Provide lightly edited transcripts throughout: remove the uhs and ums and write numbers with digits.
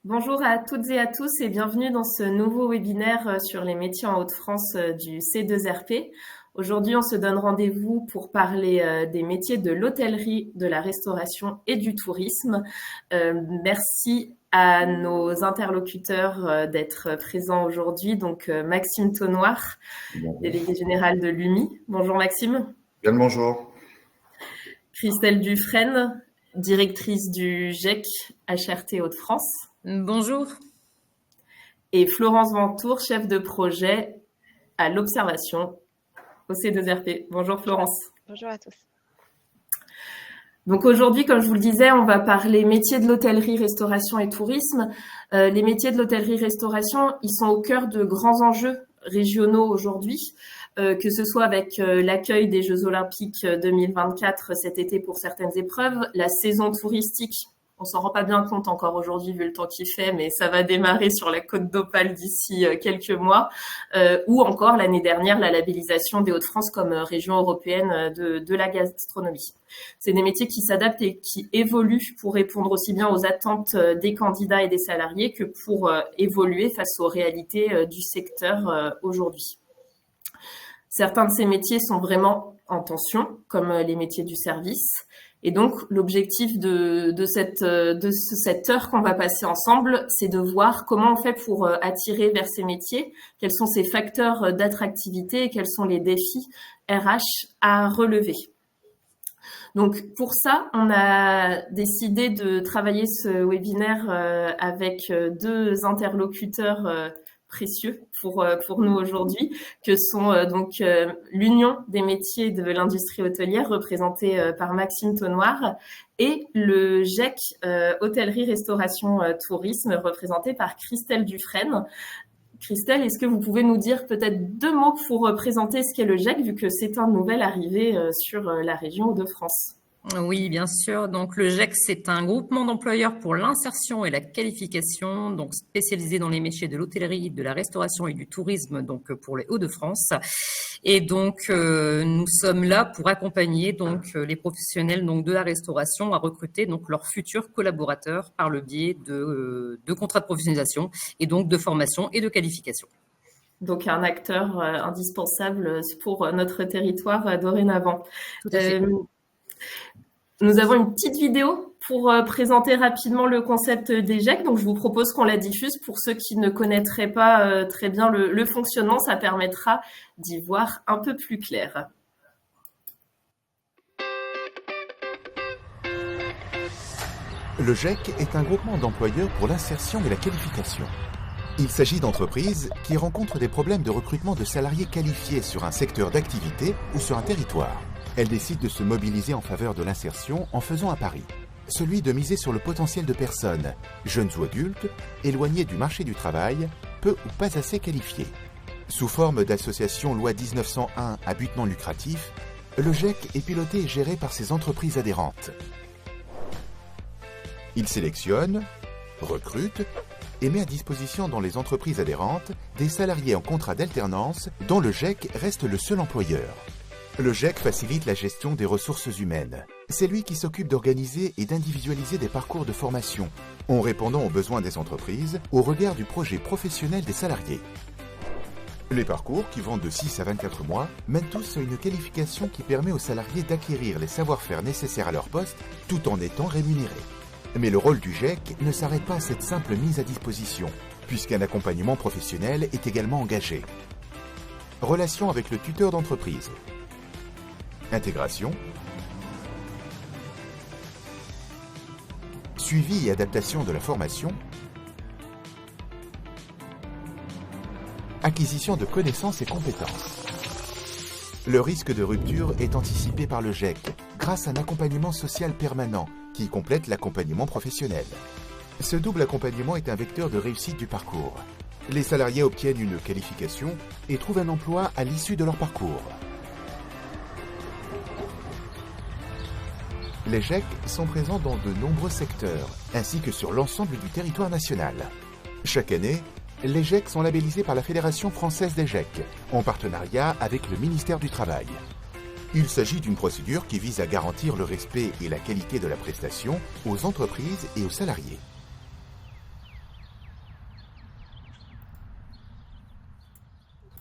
Bonjour à toutes et à tous et bienvenue dans ce nouveau webinaire sur les métiers en Hauts-de-France du C2RP. Aujourd'hui, on se donne rendez-vous pour parler des métiers de l'hôtellerie, de la restauration et du tourisme. Merci à nos interlocuteurs d'être présents aujourd'hui. Donc, Maxime Tonnoir, délégué général de l'UMI. Bonjour Maxime. Bien le bonjour. Christelle Dufresne, directrice du GEC HRT Hauts-de-France. Bonjour. Et Florence Ventour, chef de projet à l'observation au C2RP. Bonjour Florence. Bonjour à tous. Donc aujourd'hui, comme je vous le disais, on va parler métiers de l'hôtellerie, restauration et tourisme. Les métiers de l'hôtellerie-restauration, ils sont au cœur de grands enjeux régionaux aujourd'hui, que ce soit avec l'accueil des Jeux Olympiques 2024 cet été pour certaines épreuves, la saison touristique. On s'en rend pas bien compte encore aujourd'hui vu le temps qu'il fait, mais ça va démarrer sur la Côte d'Opale d'ici quelques mois. Ou encore l'année dernière, la labellisation des Hauts-de-France comme région européenne de la gastronomie. C'est des métiers qui s'adaptent et qui évoluent pour répondre aussi bien aux attentes des candidats et des salariés que pour évoluer face aux réalités du secteur aujourd'hui. Certains de ces métiers sont vraiment en tension, comme les métiers du service. Et donc, l'objectif de cette heure qu'on va passer ensemble, c'est de voir comment on fait pour attirer vers ces métiers, quels sont ces facteurs d'attractivité et quels sont les défis RH à relever. Donc, pour ça, on a décidé de travailler ce webinaire avec deux interlocuteurs précieux pour nous aujourd'hui, que sont donc l'Union des métiers de l'industrie hôtelière représentée par Maxime Tonnoir et le GEC hôtellerie, restauration, tourisme représenté par Christelle Dufresne. Christelle, est-ce que vous pouvez nous dire peut-être deux mots pour présenter ce qu'est le GEC, vu que c'est un nouvel arrivé sur la région Hauts-de-France? Oui, bien sûr. Donc, le GEC, c'est un groupement d'employeurs pour l'insertion et la qualification, donc spécialisé dans les métiers de l'hôtellerie, de la restauration et du tourisme, donc pour les Hauts-de-France. Et donc, nous sommes là pour accompagner donc les professionnels donc de la restauration à recruter donc leurs futurs collaborateurs par le biais de contrats de professionnalisation et donc de formation et de qualification. Donc, un acteur indispensable pour notre territoire dorénavant. Tout à fait. Nous avons une petite vidéo pour présenter rapidement le concept des GEC. Donc, je vous propose qu'on la diffuse pour ceux qui ne connaîtraient pas très bien le fonctionnement. Ça permettra d'y voir un peu plus clair. Le GEC est un groupement d'employeurs pour l'insertion et la qualification. Il s'agit d'entreprises qui rencontrent des problèmes de recrutement de salariés qualifiés sur un secteur d'activité ou sur un territoire. Elles décident de se mobiliser en faveur de l'insertion en faisant un pari, celui de miser sur le potentiel de personnes, jeunes ou adultes, éloignées du marché du travail, peu ou pas assez qualifiées. Sous forme d'association loi 1901 à but non lucratif, le GEC est piloté et géré par ses entreprises adhérentes. Il sélectionne, recrute et met à disposition dans les entreprises adhérentes des salariés en contrat d'alternance dont le GEC reste le seul employeur. Le GEC facilite la gestion des ressources humaines. C'est lui qui s'occupe d'organiser et d'individualiser des parcours de formation, en répondant aux besoins des entreprises au regard du projet professionnel des salariés. Les parcours, qui vont de 6 à 24 mois, mènent tous à une qualification qui permet aux salariés d'acquérir les savoir-faire nécessaires à leur poste tout en étant rémunérés. Mais le rôle du GEC ne s'arrête pas à cette simple mise à disposition, puisqu'un accompagnement professionnel est également engagé. Relation avec le tuteur d'entreprise. Intégration, suivi et adaptation de la formation, acquisition de connaissances et compétences. Le risque de rupture est anticipé par le GEC grâce à un accompagnement social permanent qui complète l'accompagnement professionnel. Ce double accompagnement est un vecteur de réussite du parcours. Les salariés obtiennent une qualification et trouvent un emploi à l'issue de leur parcours. Les GEC sont présents dans de nombreux secteurs, ainsi que sur l'ensemble du territoire national. Chaque année, les GEC sont labellisés par la Fédération française des GEC, en partenariat avec le ministère du Travail. Il s'agit d'une procédure qui vise à garantir le respect et la qualité de la prestation aux entreprises et aux salariés.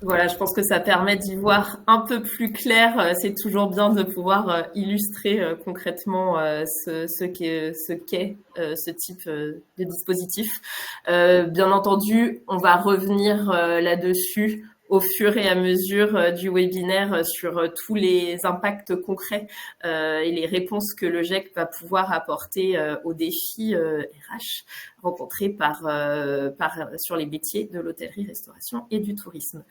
Voilà, je pense que ça permet d'y voir un peu plus clair. C'est toujours bien de pouvoir illustrer concrètement ce qu'est ce type de dispositif. Bien entendu, on va revenir là-dessus au fur et à mesure du webinaire sur tous les impacts concrets et les réponses que le GEC va pouvoir apporter aux défis RH rencontrés sur les métiers de l'hôtellerie, restauration et du tourisme.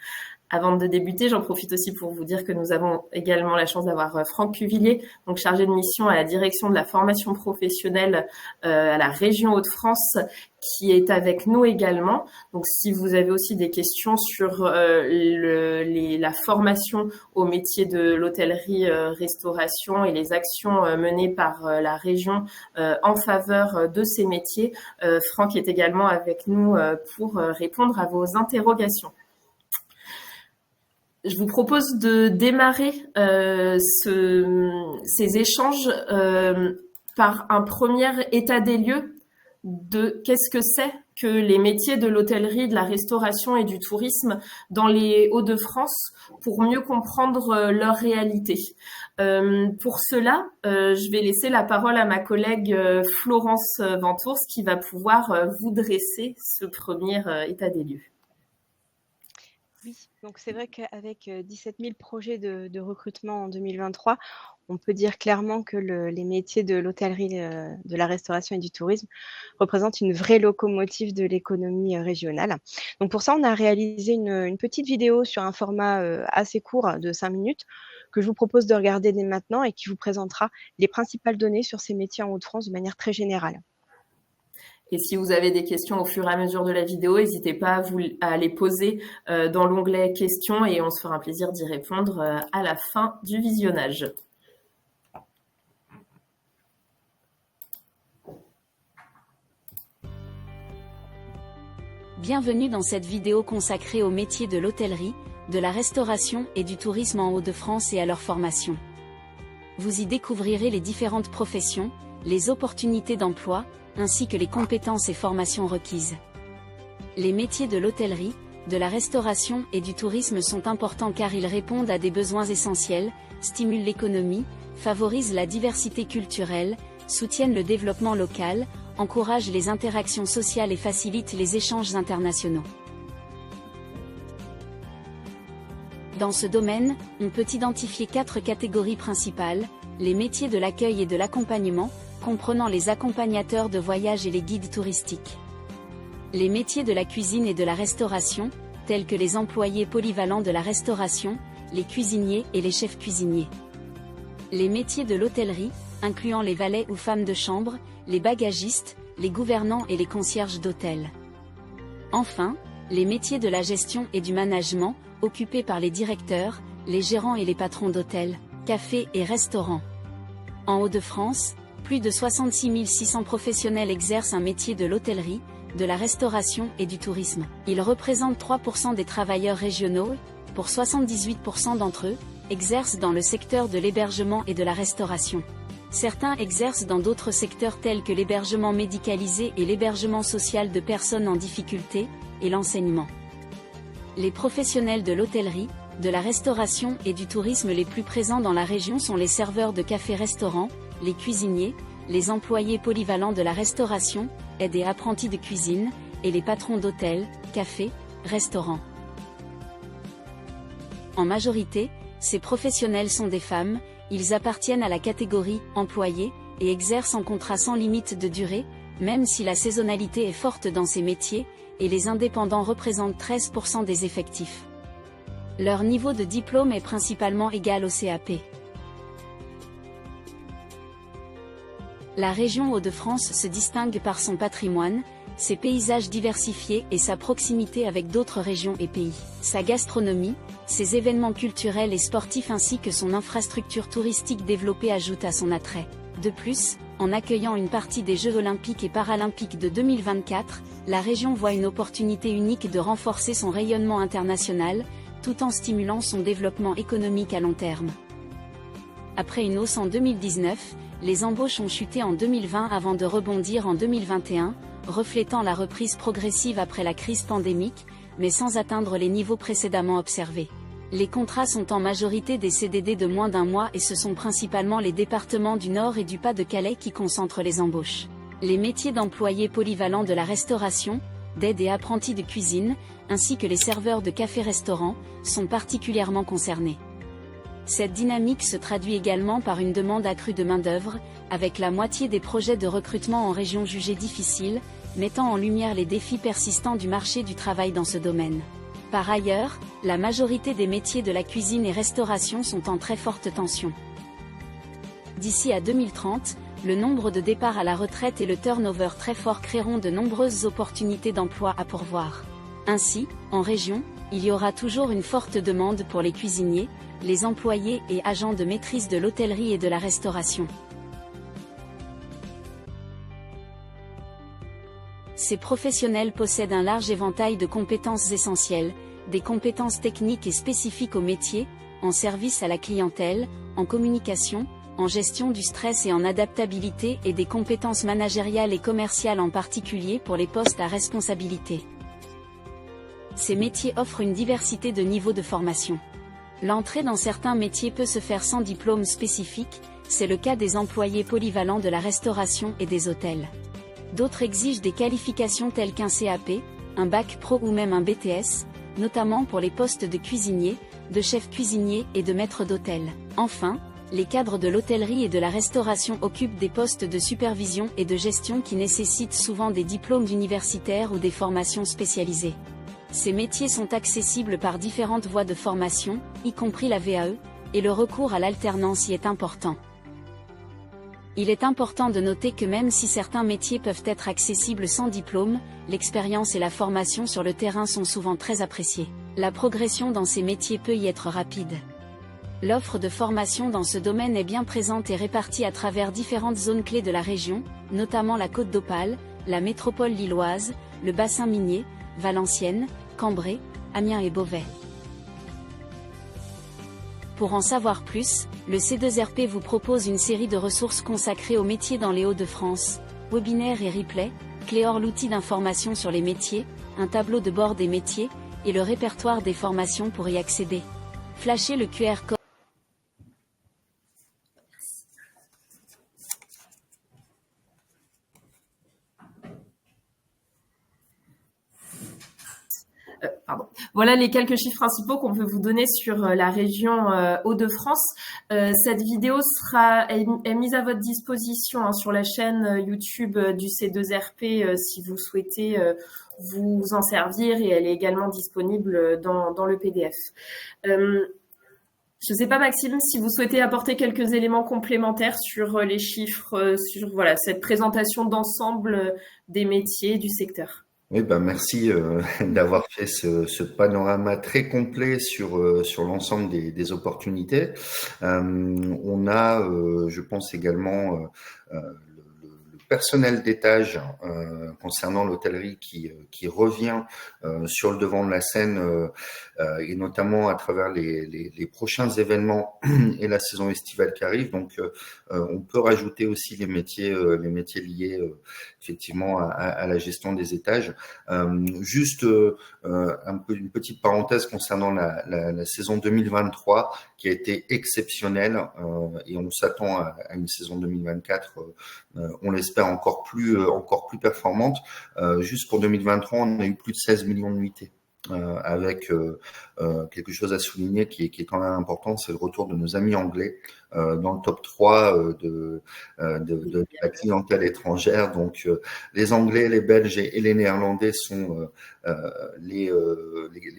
Avant de débuter, j'en profite aussi pour vous dire que nous avons également la chance d'avoir Franck Cuvillier, donc chargé de mission à la direction de la formation professionnelle à la région Hauts-de-France, qui est avec nous également. Donc, si vous avez aussi des questions sur la formation au métier de l'hôtellerie, restauration et les actions menées par la région en faveur de ces métiers, Franck est également avec nous pour répondre à vos interrogations. Je vous propose de démarrer ces échanges par un premier état des lieux de qu'est-ce que c'est que les métiers de l'hôtellerie, de la restauration et du tourisme dans les Hauts-de-France pour mieux comprendre leur réalité. Pour cela, je vais laisser la parole à ma collègue Florence Ventours qui va pouvoir vous dresser ce premier état des lieux. Oui, donc c'est vrai qu'avec 17 000 projets de recrutement en 2023, on peut dire clairement que les métiers de l'hôtellerie, de la restauration et du tourisme représentent une vraie locomotive de l'économie régionale. Donc pour ça, on a réalisé une petite vidéo sur un format assez court de 5 minutes que je vous propose de regarder dès maintenant et qui vous présentera les principales données sur ces métiers en Hauts-de-France de manière très générale. Et si vous avez des questions au fur et à mesure de la vidéo, n'hésitez pas à les poser dans l'onglet questions et on se fera un plaisir d'y répondre à la fin du visionnage. Bienvenue dans cette vidéo consacrée aux métiers de l'hôtellerie, de la restauration et du tourisme en Hauts-de-France et à leur formation. Vous y découvrirez les différentes professions, les opportunités d'emploi, ainsi que les compétences et formations requises. Les métiers de l'hôtellerie, de la restauration et du tourisme sont importants car ils répondent à des besoins essentiels, stimulent l'économie, favorisent la diversité culturelle, soutiennent le développement local, encouragent les interactions sociales et facilitent les échanges internationaux. Dans ce domaine, on peut identifier 4 catégories principales, les métiers de l'accueil et de l'accompagnement, comprenant les accompagnateurs de voyage et les guides touristiques. Les métiers de la cuisine et de la restauration, tels que les employés polyvalents de la restauration, les cuisiniers et les chefs cuisiniers. Les métiers de l'hôtellerie, incluant les valets ou femmes de chambre, les bagagistes, les gouvernants et les concierges d'hôtel. Enfin, les métiers de la gestion et du management, occupés par les directeurs, les gérants et les patrons d'hôtels, cafés et restaurants. En Hauts-de-France, plus de 66 600 professionnels exercent un métier de l'hôtellerie, de la restauration et du tourisme. Ils représentent 3% des travailleurs régionaux, pour 78% d'entre eux, exercent dans le secteur de l'hébergement et de la restauration. Certains exercent dans d'autres secteurs tels que l'hébergement médicalisé et l'hébergement social de personnes en difficulté, et l'enseignement. Les professionnels de l'hôtellerie, de la restauration et du tourisme les plus présents dans la région sont les serveurs de cafés-restaurants, les cuisiniers, les employés polyvalents de la restauration, aides et apprentis de cuisine, et les patrons d'hôtels, cafés, restaurants. En majorité, ces professionnels sont des femmes, ils appartiennent à la catégorie « employés » et exercent en contrat sans limite de durée, même si la saisonnalité est forte dans ces métiers, et les indépendants représentent 13% des effectifs. Leur niveau de diplôme est principalement égal au CAP. La région Hauts-de-France se distingue par son patrimoine, ses paysages diversifiés et sa proximité avec d'autres régions et pays. Sa gastronomie, ses événements culturels et sportifs ainsi que son infrastructure touristique développée ajoutent à son attrait. De plus, en accueillant une partie des Jeux olympiques et paralympiques de 2024, la région voit une opportunité unique de renforcer son rayonnement international, tout en stimulant son développement économique à long terme. Après une hausse en 2019, les embauches ont chuté en 2020 avant de rebondir en 2021, reflétant la reprise progressive après la crise pandémique, mais sans atteindre les niveaux précédemment observés. Les contrats sont en majorité des CDD de moins d'1 mois et ce sont principalement les départements du Nord et du Pas-de-Calais qui concentrent les embauches. Les métiers d'employés polyvalents de la restauration, d'aide et apprentis de cuisine, ainsi que les serveurs de café-restaurant, sont particulièrement concernés. Cette dynamique se traduit également par une demande accrue de main-d'œuvre, avec la moitié des projets de recrutement en région jugés difficiles, mettant en lumière les défis persistants du marché du travail dans ce domaine. Par ailleurs, la majorité des métiers de la cuisine et restauration sont en très forte tension. D'ici à 2030, le nombre de départs à la retraite et le turnover très fort créeront de nombreuses opportunités d'emploi à pourvoir. Ainsi, en région, il y aura toujours une forte demande pour les cuisiniers, les employés et agents de maîtrise de l'hôtellerie et de la restauration. Ces professionnels possèdent un large éventail de compétences essentielles, des compétences techniques et spécifiques au métier, en service à la clientèle, en communication, en gestion du stress et en adaptabilité et des compétences managériales et commerciales en particulier pour les postes à responsabilité. Ces métiers offrent une diversité de niveaux de formation. L'entrée dans certains métiers peut se faire sans diplôme spécifique, c'est le cas des employés polyvalents de la restauration et des hôtels. D'autres exigent des qualifications telles qu'un CAP, un bac pro ou même un BTS, notamment pour les postes de cuisinier, de chef cuisinier et de maître d'hôtel. Enfin, les cadres de l'hôtellerie et de la restauration occupent des postes de supervision et de gestion qui nécessitent souvent des diplômes universitaires ou des formations spécialisées. Ces métiers sont accessibles par différentes voies de formation, y compris la VAE, et le recours à l'alternance y est important. Il est important de noter que même si certains métiers peuvent être accessibles sans diplôme, l'expérience et la formation sur le terrain sont souvent très appréciées. La progression dans ces métiers peut y être rapide. L'offre de formation dans ce domaine est bien présente et répartie à travers différentes zones clés de la région, notamment la Côte d'Opale, la métropole lilloise, le bassin minier, Valenciennes, Cambrai, Amiens et Beauvais. Pour en savoir plus, le C2RP vous propose une série de ressources consacrées aux métiers dans les Hauts-de-France, webinaires et replays, Cléor l'outil d'information sur les métiers, un tableau de bord des métiers, et le répertoire des formations pour y accéder. Flashez le QR code. Voilà les quelques chiffres principaux qu'on peut vous donner sur la région Hauts-de-France. Cette vidéo est mise à votre disposition sur la chaîne YouTube du C2RP si vous souhaitez vous en servir, et elle est également disponible dans le PDF. Je ne sais pas, Maxime, si vous souhaitez apporter quelques éléments complémentaires sur les chiffres, sur cette présentation d'ensemble des métiers du secteur. Oui, merci d'avoir fait ce panorama très complet sur l'ensemble des opportunités. On a, je pense également, le personnel d'étage concernant l'hôtellerie qui revient sur le devant de la scène et notamment à travers les prochains événements et la saison estivale qui arrive. Donc, on peut rajouter aussi les métiers liés effectivement à la gestion des étages. Juste une petite parenthèse concernant la saison 2023 qui a été exceptionnelle et on s'attend à une saison 2024, on l'espère encore plus performante. Juste pour 2023, on a eu plus de 16 millions de nuitées. Avec quelque chose à souligner qui est quand même important, c'est le retour de nos amis anglais dans le top 3 de la clientèle étrangère. Donc les Anglais, les Belges et les Néerlandais sont les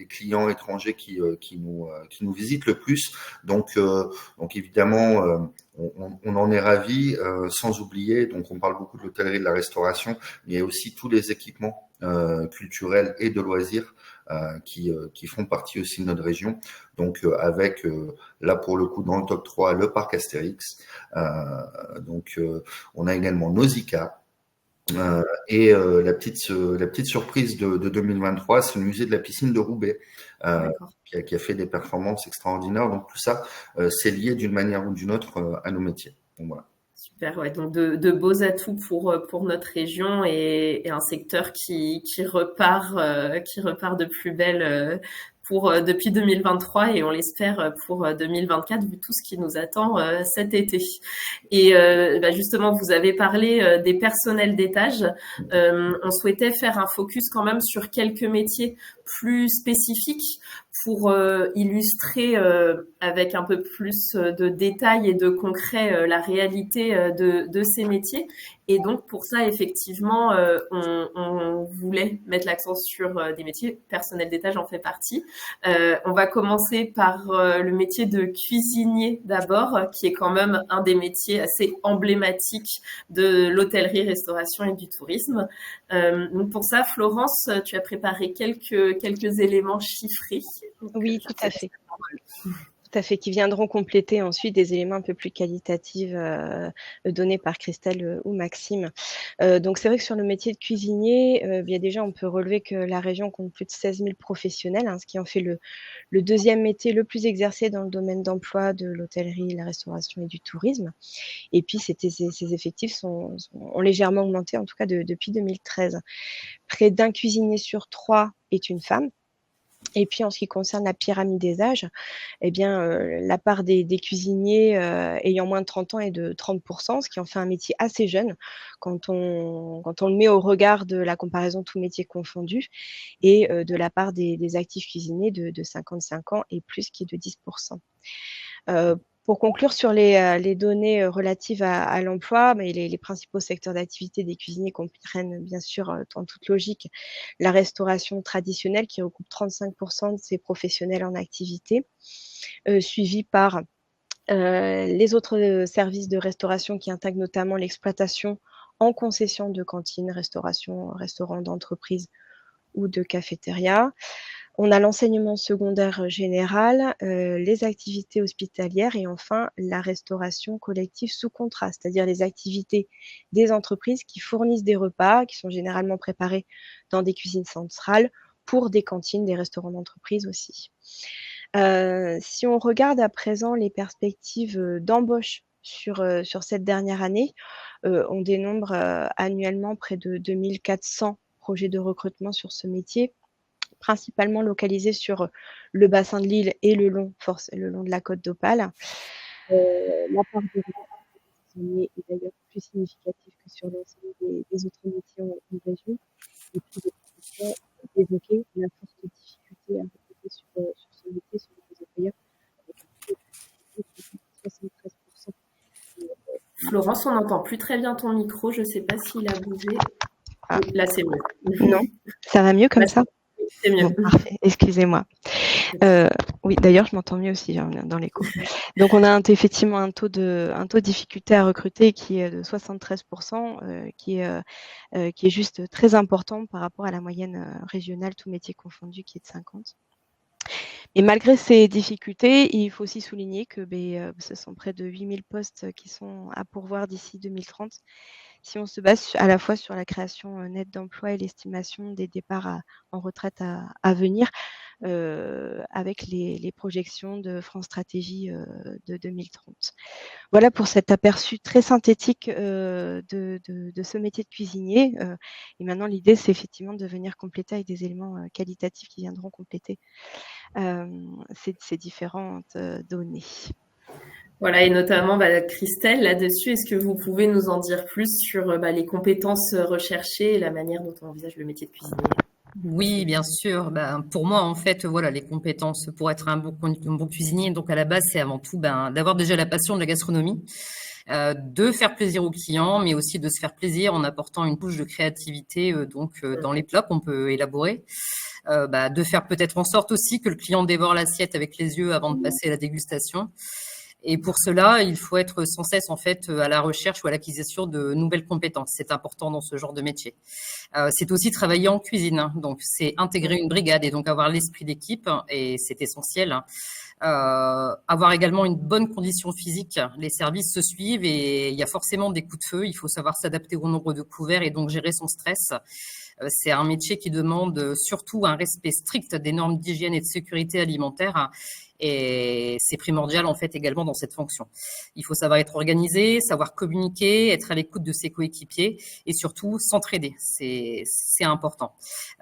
clients étrangers qui nous visitent le plus. Donc évidemment, on en est ravis, sans oublier, donc on parle beaucoup de l'hôtellerie et de la restauration, mais il y a aussi tous les équipements culturels et de loisirs qui font partie aussi de notre région. Donc avec là pour le coup dans le top 3 le parc Astérix, on a également Nausicaa. Et la petite surprise de 2023, c'est le musée de la piscine de Roubaix qui a fait des performances extraordinaires. Donc tout ça, c'est lié d'une manière ou d'une autre à nos métiers. Donc, voilà. Super. Super, ouais, donc de beaux atouts pour notre région et un secteur qui repart de plus belle depuis 2023 et on l'espère pour 2024 vu tout ce qui nous attend cet été. Et justement, vous avez parlé des personnels d'étage. On souhaitait faire un focus quand même sur quelques métiers plus spécifiques pour illustrer avec un peu plus de détails et de concret la réalité de ces métiers. Et donc, pour ça, effectivement, on voulait mettre l'accent sur des métiers. Personnel d'étage en fait partie. On va commencer par le métier de cuisinier d'abord, qui est quand même un des métiers assez emblématiques de l'hôtellerie, restauration et du tourisme. Donc pour ça, Florence, tu as préparé quelques éléments chiffrés. Oui, tout à fait. Tout à fait, qui viendront compléter ensuite des éléments un peu plus qualitatifs donnés par Christelle ou Maxime. Donc c'est vrai que sur le métier de cuisinier, bien déjà on peut relever que la région compte plus de 16 000 professionnels, ce qui en fait le deuxième métier le plus exercé dans le domaine d'emploi de l'hôtellerie, la restauration et du tourisme. Et puis ces effectifs ont légèrement augmenté, en tout cas depuis 2013. Près d'un cuisinier sur 3 est une femme. Et puis en ce qui concerne la pyramide des âges, eh bien, la part des cuisiniers ayant moins de 30 ans est de 30%, ce qui en fait un métier assez jeune quand on le met au regard de la comparaison tous métiers confondus, et de la part des actifs cuisiniers de 55 ans et plus, qui est de 10%. Pour conclure sur les données relatives à l'emploi, mais les principaux secteurs d'activité des cuisiniers comprennent bien sûr, en toute logique, la restauration traditionnelle qui regroupe 35% de ces professionnels en activité, suivi par les autres services de restauration qui intègrent notamment l'exploitation en concession de cantines, restaurants d'entreprise ou de cafétéria. On a l'enseignement secondaire général, les activités hospitalières et enfin la restauration collective sous contrat, c'est-à-dire les activités des entreprises qui fournissent des repas qui sont généralement préparés dans des cuisines centrales pour des cantines, des restaurants d'entreprise aussi. Si on regarde à présent les perspectives d'embauche sur cette dernière année, on dénombre annuellement près de 2400 projets de recrutement sur ce métier, principalement localisés sur le bassin de l'île et le long de la côte d'Opale. La part des recrutements est d'ailleurs plus significative que sur l'ensemble des autres métiers en région. Et puis, d'évoquer la forte difficulté à recruter sur ce métier, sur les employeurs, avec un taux de 73%. Florence, on n'entend plus très bien ton micro. Je ne sais pas s'il a bougé. Ah. Oui, là, c'est mieux. Non, ça va mieux comme Là, ça? C'est mieux. Bon, parfait. Excusez-moi. Oui, d'ailleurs, je m'entends mieux aussi dans l'écho. Donc, on a effectivement un taux de difficulté à recruter qui est de 73%, qui est juste très important par rapport à la moyenne régionale, tous métiers confondus, qui est de 50%. Et malgré ces difficultés, il faut aussi souligner que ce sont près de 8000 postes qui sont à pourvoir d'ici 2030. Si on se base à la fois sur la création nette d'emplois et l'estimation des départs en retraite à venir, avec les projections de France Stratégie de 2030. Voilà pour cet aperçu très synthétique de ce métier de cuisinier. Et maintenant, l'idée, c'est effectivement de venir compléter avec des éléments qualitatifs qui viendront compléter ces différentes données. Voilà, et notamment Christelle, là-dessus, est-ce que vous pouvez nous en dire plus sur les compétences recherchées et la manière dont on envisage le métier de cuisinier? Oui, bien sûr. Pour moi, en fait, voilà, les compétences pour être un bon cuisinier, donc à la base, c'est avant tout d'avoir déjà la passion de la gastronomie, de faire plaisir aux clients, mais aussi de se faire plaisir en apportant une touche de créativité dans les plats qu'on peut élaborer. De faire peut-être en sorte aussi que le client dévore l'assiette avec les yeux avant de passer à la dégustation. Et pour cela, il faut être sans cesse en fait à la recherche ou à l'acquisition de nouvelles compétences. C'est important dans ce genre de métier. C'est aussi travailler en cuisine, donc c'est intégrer une brigade et donc avoir l'esprit d'équipe, et c'est essentiel. Avoir également une bonne condition physique. Les services se suivent et il y a forcément des coups de feu. Il faut savoir s'adapter au nombre de couverts et donc gérer son stress. C'est un métier qui demande surtout un respect strict des normes d'hygiène et de sécurité alimentaire. Et c'est primordial en fait également dans cette fonction. Il faut savoir être organisé, savoir communiquer, être à l'écoute de ses coéquipiers et surtout s'entraider. C'est important.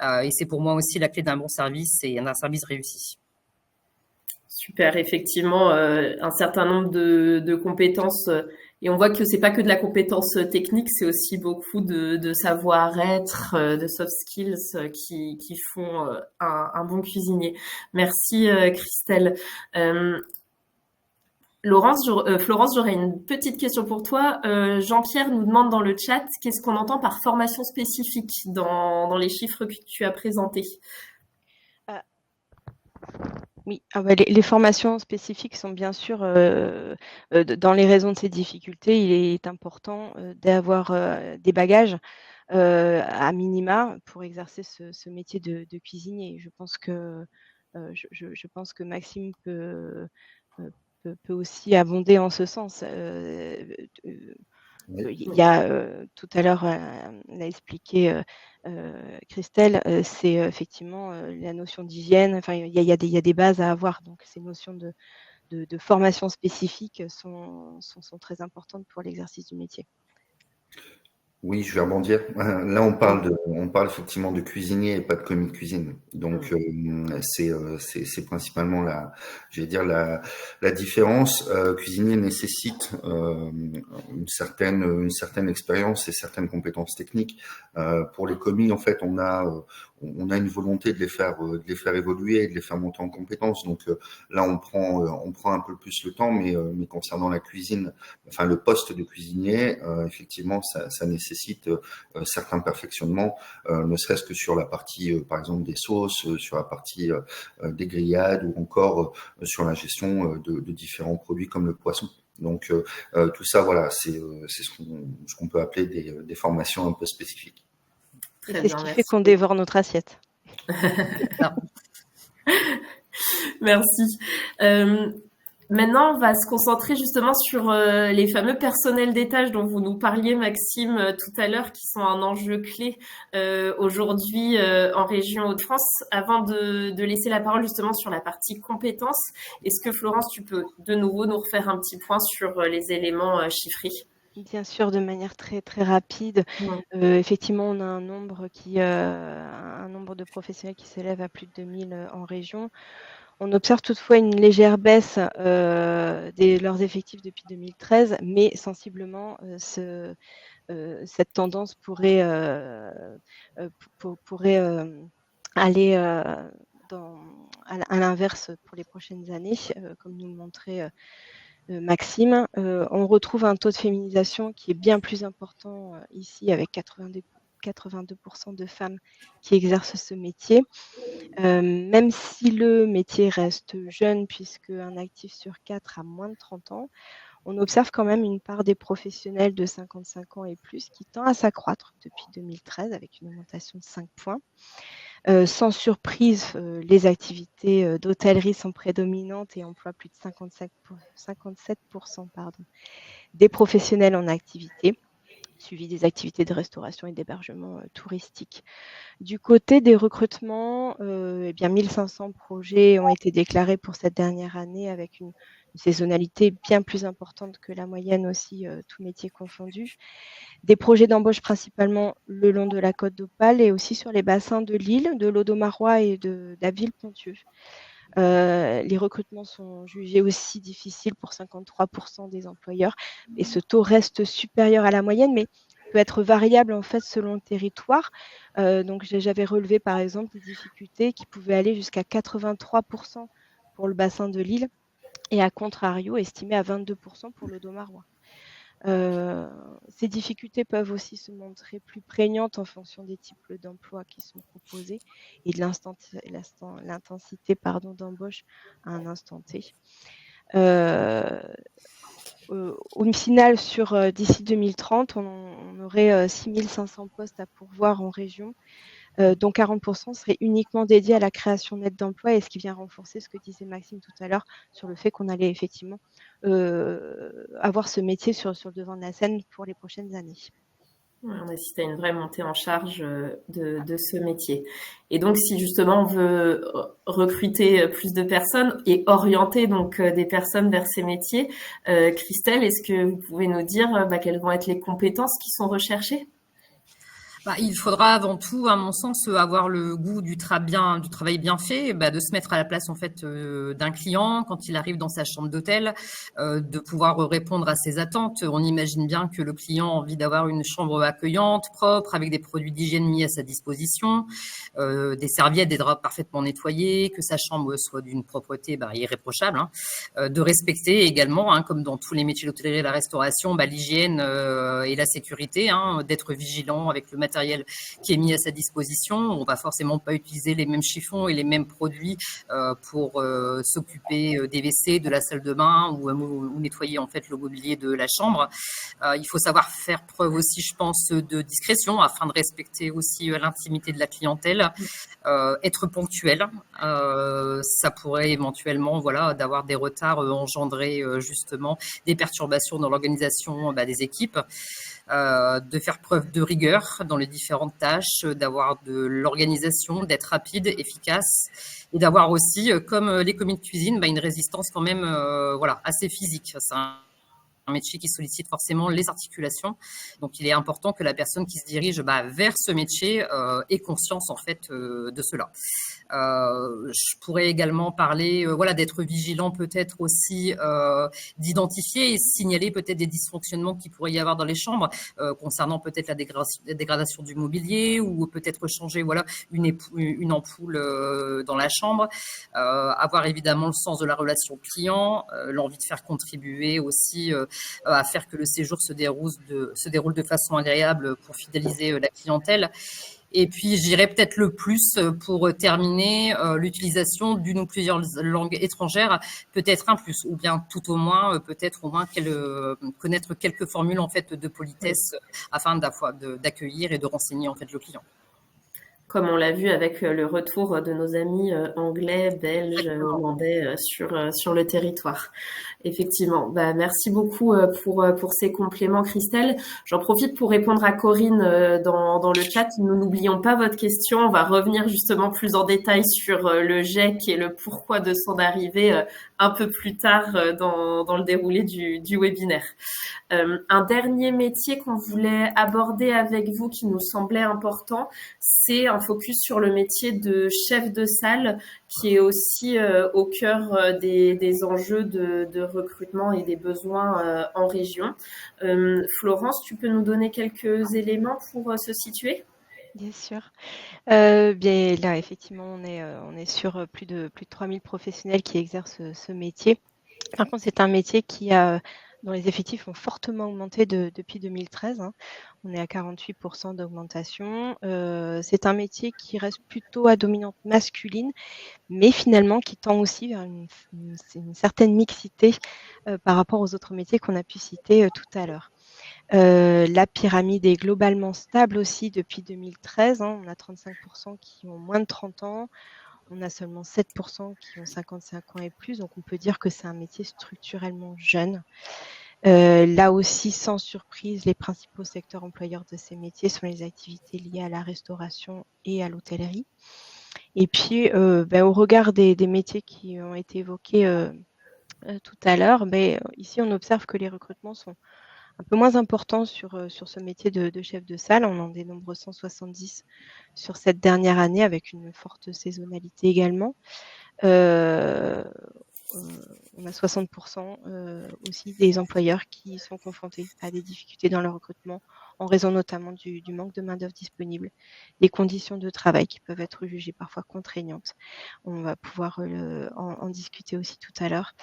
Et c'est pour moi aussi la clé d'un bon service et d'un service réussi. Super, effectivement, un certain nombre de compétences, et on voit que c'est pas que de la compétence technique, c'est aussi beaucoup de savoir-être, de soft skills qui font un bon cuisinier. Merci Christelle. Florence, j'aurais une petite question pour toi. Jean-Pierre nous demande dans le chat qu'est-ce qu'on entend par formation spécifique dans les chiffres que tu as présentés. Oui, les formations spécifiques sont bien sûr dans les raisons de ces difficultés. Il est important d'avoir des bagages à minima pour exercer ce métier de cuisinier. Je pense que Maxime peut aussi abonder en ce sens. Il y a tout à l'heure, l'a expliqué Christelle, c'est effectivement la notion d'hygiène. Enfin, il y a des bases à avoir. Donc, ces notions de formation spécifique sont très importantes pour l'exercice du métier. Oui, je vais rebondir. Là, on parle effectivement de cuisinier et pas de commis de cuisine. Donc, c'est principalement la différence. Cuisinier nécessite une certaine expérience et certaines compétences techniques. Pour les commis, en fait, on a une volonté de les faire évoluer et de les faire monter en compétences. Donc là, on prend un peu plus le temps, mais concernant la cuisine, enfin le poste de cuisinier, effectivement, ça nécessite certains perfectionnements, ne serait-ce que sur la partie, par exemple, des sauces, sur la partie des grillades ou encore sur la gestion de différents produits comme le poisson. Donc tout ça, voilà, c'est ce qu'on peut appeler des formations un peu spécifiques. C'est ce qui fait qu'on dévore notre assiette. Merci. Maintenant, on va se concentrer justement sur les fameux personnels des tâches dont vous nous parliez, Maxime, tout à l'heure, qui sont un enjeu clé aujourd'hui en région Hauts-de-France. Avant de laisser la parole justement sur la partie compétences, est-ce que Florence, tu peux de nouveau nous refaire un petit point sur les éléments chiffrés ? Bien sûr, de manière très très rapide. Effectivement, on a un nombre de professionnels qui s'élève à plus de 2000 en région. On observe toutefois une légère baisse de leurs effectifs depuis 2013, mais sensiblement, cette tendance pourrait aller à l'inverse pour les prochaines années, comme nous le montrait Maxime. On retrouve un taux de féminisation qui est bien plus important ici, avec 82% de femmes qui exercent ce métier. Même si le métier reste jeune, puisque un actif sur 4 a moins de 30 ans, on observe quand même une part des professionnels de 55 ans et plus qui tend à s'accroître depuis 2013 avec une augmentation de 5 points. Sans surprise, les activités d'hôtellerie sont prédominantes et emploient plus de 57% des professionnels en activité, suivi des activités de restauration et d'hébergement touristique. Du côté des recrutements, 1500 projets ont été déclarés pour cette dernière année avec une saisonnalité bien plus importante que la moyenne aussi, tous métiers confondus. Des projets d'embauche principalement le long de la côte d'Opale et aussi sur les bassins de Lille, de l'Audomarois et d'Abbeville-Pontieux. Les recrutements sont jugés aussi difficiles pour 53% des employeurs et ce taux reste supérieur à la moyenne, mais peut être variable en fait selon le territoire. Donc j'avais relevé par exemple des difficultés qui pouvaient aller jusqu'à 83% pour le bassin de Lille et à contrario estimé à 22% pour l'Audomarois. Ces difficultés peuvent aussi se montrer plus prégnantes en fonction des types d'emplois qui sont proposés et de l'intensité d'embauche à un instant T. Au final, d'ici 2030, on aurait 6500 postes à pourvoir en région, dont 40% seraient uniquement dédiés à la création nette d'emplois, et ce qui vient renforcer ce que disait Maxime tout à l'heure sur le fait qu'on allait effectivement avoir ce métier sur le devant de la scène pour les prochaines années. Ouais, on assiste à une vraie montée en charge de ce métier. Et donc, si justement on veut recruter plus de personnes et orienter donc des personnes vers ces métiers, Christelle, est-ce que vous pouvez nous dire quelles vont être les compétences qui sont recherchées? Il faudra avant tout, à mon sens, avoir le goût du travail bien fait, de se mettre à la place en fait d'un client quand il arrive dans sa chambre d'hôtel, de pouvoir répondre à ses attentes. On imagine bien que le client a envie d'avoir une chambre accueillante, propre, avec des produits d'hygiène mis à sa disposition, des serviettes, des draps parfaitement nettoyés, que sa chambre soit d'une propreté irréprochable, hein, de respecter également, hein, comme dans tous les métiers de l'hôtellerie et de la restauration, l'hygiène et la sécurité, hein, d'être vigilant avec le matériel qui est mis à sa disposition. On va forcément pas utiliser les mêmes chiffons et les mêmes produits pour s'occuper des WC, de la salle de bain ou nettoyer en fait le mobilier de la chambre. Il faut savoir faire preuve aussi, je pense, de discrétion afin de respecter aussi l'intimité de la clientèle. Être ponctuel, ça pourrait éventuellement d'avoir des retards engendrer justement des perturbations dans l'organisation des équipes. De faire preuve de rigueur dans les différentes tâches, d'avoir de l'organisation, d'être rapide, efficace et d'avoir aussi, comme les commis de cuisine, une résistance quand même assez physique. C'est un métier qui sollicite forcément les articulations. Donc, il est important que la personne qui se dirige vers ce métier ait conscience en fait de cela. Je pourrais également parler d'être vigilant peut-être aussi, d'identifier et signaler peut-être des dysfonctionnements qu'il pourrait y avoir dans les chambres concernant peut-être la dégradation du mobilier ou peut-être changer une ampoule dans la chambre. Avoir évidemment le sens de la relation client, l'envie de faire contribuer aussi à faire que le séjour se déroule de façon agréable pour fidéliser la clientèle. Et puis, je dirais peut-être le plus pour terminer, l'utilisation d'une ou plusieurs langues étrangères, peut-être un plus, ou bien tout au moins, connaître quelques formules en fait de politesse afin d'accueillir et de renseigner en fait le client. Comme on l'a vu avec le retour de nos amis anglais, belges, hollandais sur le territoire. Effectivement. Merci beaucoup pour ces compléments, Christelle. J'en profite pour répondre à Corinne dans le chat. Nous n'oublions pas votre question. On va revenir justement plus en détail sur le GEC et le pourquoi de son arrivée un peu plus tard dans le déroulé du webinaire. Un dernier métier qu'on voulait aborder avec vous qui nous semblait important, c'est un focus sur le métier de chef de salle qui est aussi au cœur des enjeux de recrutement et des besoins en région. Florence, tu peux nous donner quelques éléments pour se situer ? Bien sûr. Bien là, effectivement, on est sur plus de 3000 professionnels qui exercent ce métier. Par contre, c'est un métier dont les effectifs ont fortement augmenté depuis 2013. Hein. On est à 48% d'augmentation. C'est un métier qui reste plutôt à dominante masculine, mais finalement qui tend aussi vers une certaine mixité par rapport aux autres métiers qu'on a pu citer tout à l'heure. La pyramide est globalement stable aussi depuis 2013. Hein. On a 35% qui ont moins de 30 ans. On a seulement 7% qui ont 55 ans et plus. Donc, on peut dire que c'est un métier structurellement jeune. Là aussi, sans surprise, les principaux secteurs employeurs de ces métiers sont les activités liées à la restauration et à l'hôtellerie. Et puis, au regard des métiers qui ont été évoqués tout à l'heure, ici, on observe que les recrutements sont un peu moins important sur ce métier de chef de salle. On en dénombre 170 sur cette dernière année avec une forte saisonnalité également. On a 60% aussi des employeurs qui sont confrontés à des difficultés dans leur recrutement en raison notamment du manque de main-d'œuvre disponible, des conditions de travail qui peuvent être jugées parfois contraignantes. On va pouvoir en discuter aussi tout à l'heure.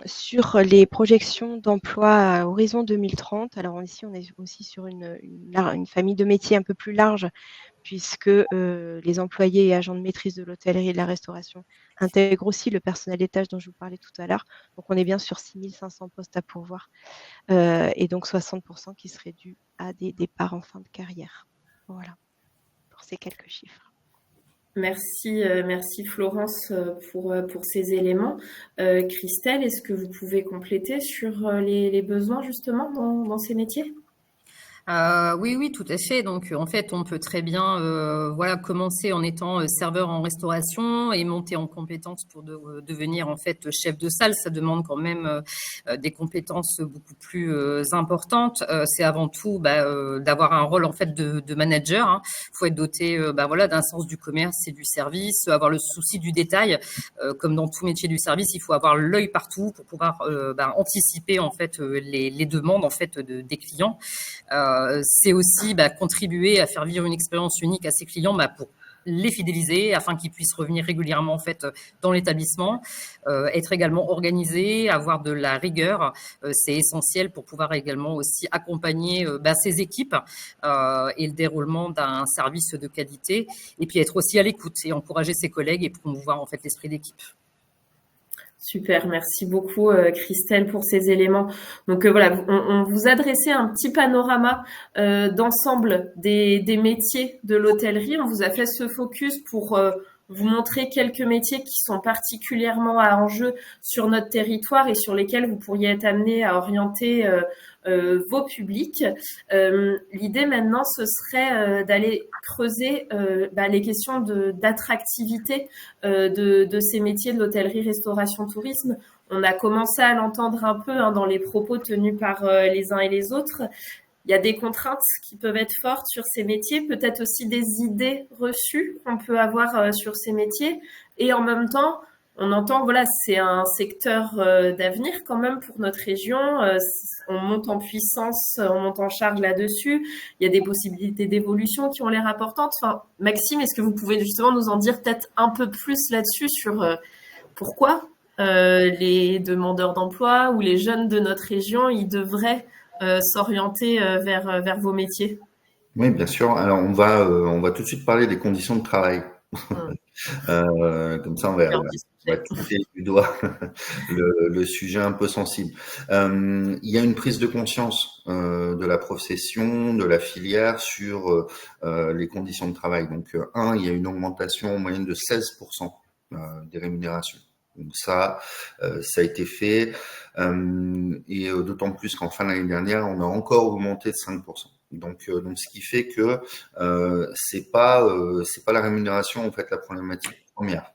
Sur les projections d'emploi à horizon 2030, alors ici on est aussi sur une famille de métiers un peu plus large puisque les employés et agents de maîtrise de l'hôtellerie et de la restauration intègrent aussi le personnel des tâches dont je vous parlais tout à l'heure. Donc on est bien sur 6500 postes à pourvoir et donc 60% qui seraient dus à des départs en fin de carrière. Voilà pour ces quelques chiffres. Merci Florence pour ces éléments. Christelle, est-ce que vous pouvez compléter sur les besoins justement dans ces métiers ? Oui, oui, tout à fait. Donc, en fait, on peut très bien, voilà, commencer en étant serveur en restauration et monter en compétences pour devenir en fait chef de salle. Ça demande quand même des compétences beaucoup plus importantes. C'est avant tout d'avoir un rôle en fait de manager. Hein. Faut être doté, voilà, d'un sens du commerce et du service, avoir le souci du détail. Comme dans tout métier du service, il faut avoir l'œil partout pour pouvoir anticiper en fait les demandes en fait des clients. C'est aussi contribuer à faire vivre une expérience unique à ses clients pour les fidéliser afin qu'ils puissent revenir régulièrement en fait dans l'établissement, être également organisé, avoir de la rigueur, c'est essentiel pour pouvoir également aussi accompagner ses équipes et le déroulement d'un service de qualité, et puis être aussi à l'écoute et encourager ses collègues et promouvoir en fait l'esprit d'équipe. Super, merci beaucoup Christelle pour ces éléments. Donc voilà, on vous adressait un petit panorama d'ensemble des métiers de l'hôtellerie. On vous a fait ce focus pour vous montrer quelques métiers qui sont particulièrement à enjeu sur notre territoire et sur lesquels vous pourriez être amené à orienter vos publics. L'idée maintenant, ce serait d'aller creuser les questions d'attractivité de ces métiers de l'hôtellerie, restauration, tourisme. On a commencé à l'entendre un peu dans les propos tenus par les uns et les autres. Il y a des contraintes qui peuvent être fortes sur ces métiers, peut-être aussi des idées reçues qu'on peut avoir sur ces métiers. Et en même temps, on entend, voilà, c'est un secteur d'avenir quand même pour notre région. On monte en puissance, on monte en charge là-dessus. Il y a des possibilités d'évolution qui ont l'air importantes. Enfin, Maxime, est-ce que vous pouvez justement nous en dire peut-être un peu plus là-dessus sur pourquoi les demandeurs d'emploi ou les jeunes de notre région, ils devraient s'orienter vers vos métiers? Oui, bien sûr. Alors, on va tout de suite parler des conditions de travail. Comme ça, on va toucher du doigt le sujet un peu sensible. Il y a une prise de conscience de la profession, de la filière sur les conditions de travail. Donc, il y a une augmentation en moyenne de 16% des rémunérations. Donc ça a été fait, et d'autant plus qu'en fin d'année dernière, on a encore augmenté de 5%. Donc ce qui fait que c'est pas la rémunération en fait la problématique première.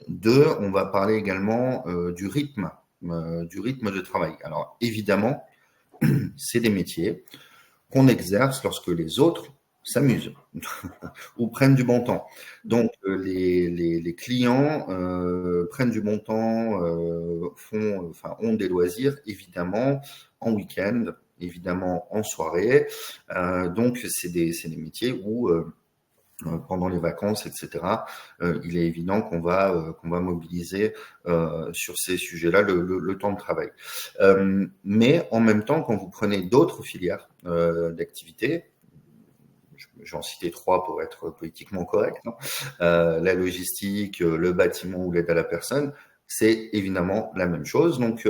Deux, on va parler également du rythme de travail. Alors évidemment, c'est des métiers qu'on exerce lorsque les autres s'amusent ou prennent du bon temps. Donc les clients prennent du bon temps, ont des loisirs évidemment en week-end, évidemment en soirée. Donc c'est des métiers où pendant les vacances, etc., il est évident qu'on va mobiliser sur ces sujets-là le temps de travail. Mais en même temps, quand vous prenez d'autres filières d'activité, j'en citais 3 pour être politiquement correct, la logistique, le bâtiment ou l'aide à la personne, c'est évidemment la même chose. Donc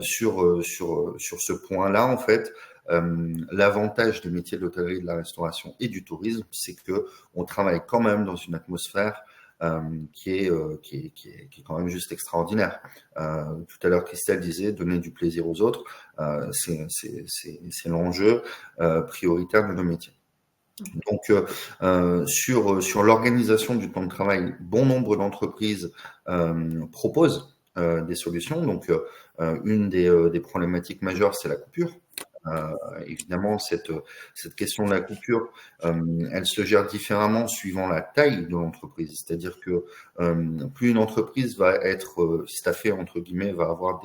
sur ce point-là, en fait, l'avantage des métiers de l'hôtellerie, de la restauration et du tourisme, c'est que on travaille quand même dans une atmosphère qui est quand même juste extraordinaire. Tout à l'heure, Christelle disait donner du plaisir aux autres, c'est l'enjeu prioritaire de nos métiers. Donc sur l'organisation du temps de travail, bon nombre d'entreprises proposent des solutions. Donc une des problématiques majeures, c'est la coupure. Évidemment, cette question de la coupure, elle se gère différemment suivant la taille de l'entreprise. C'est-à-dire que plus une entreprise va être staffée, entre guillemets, va avoir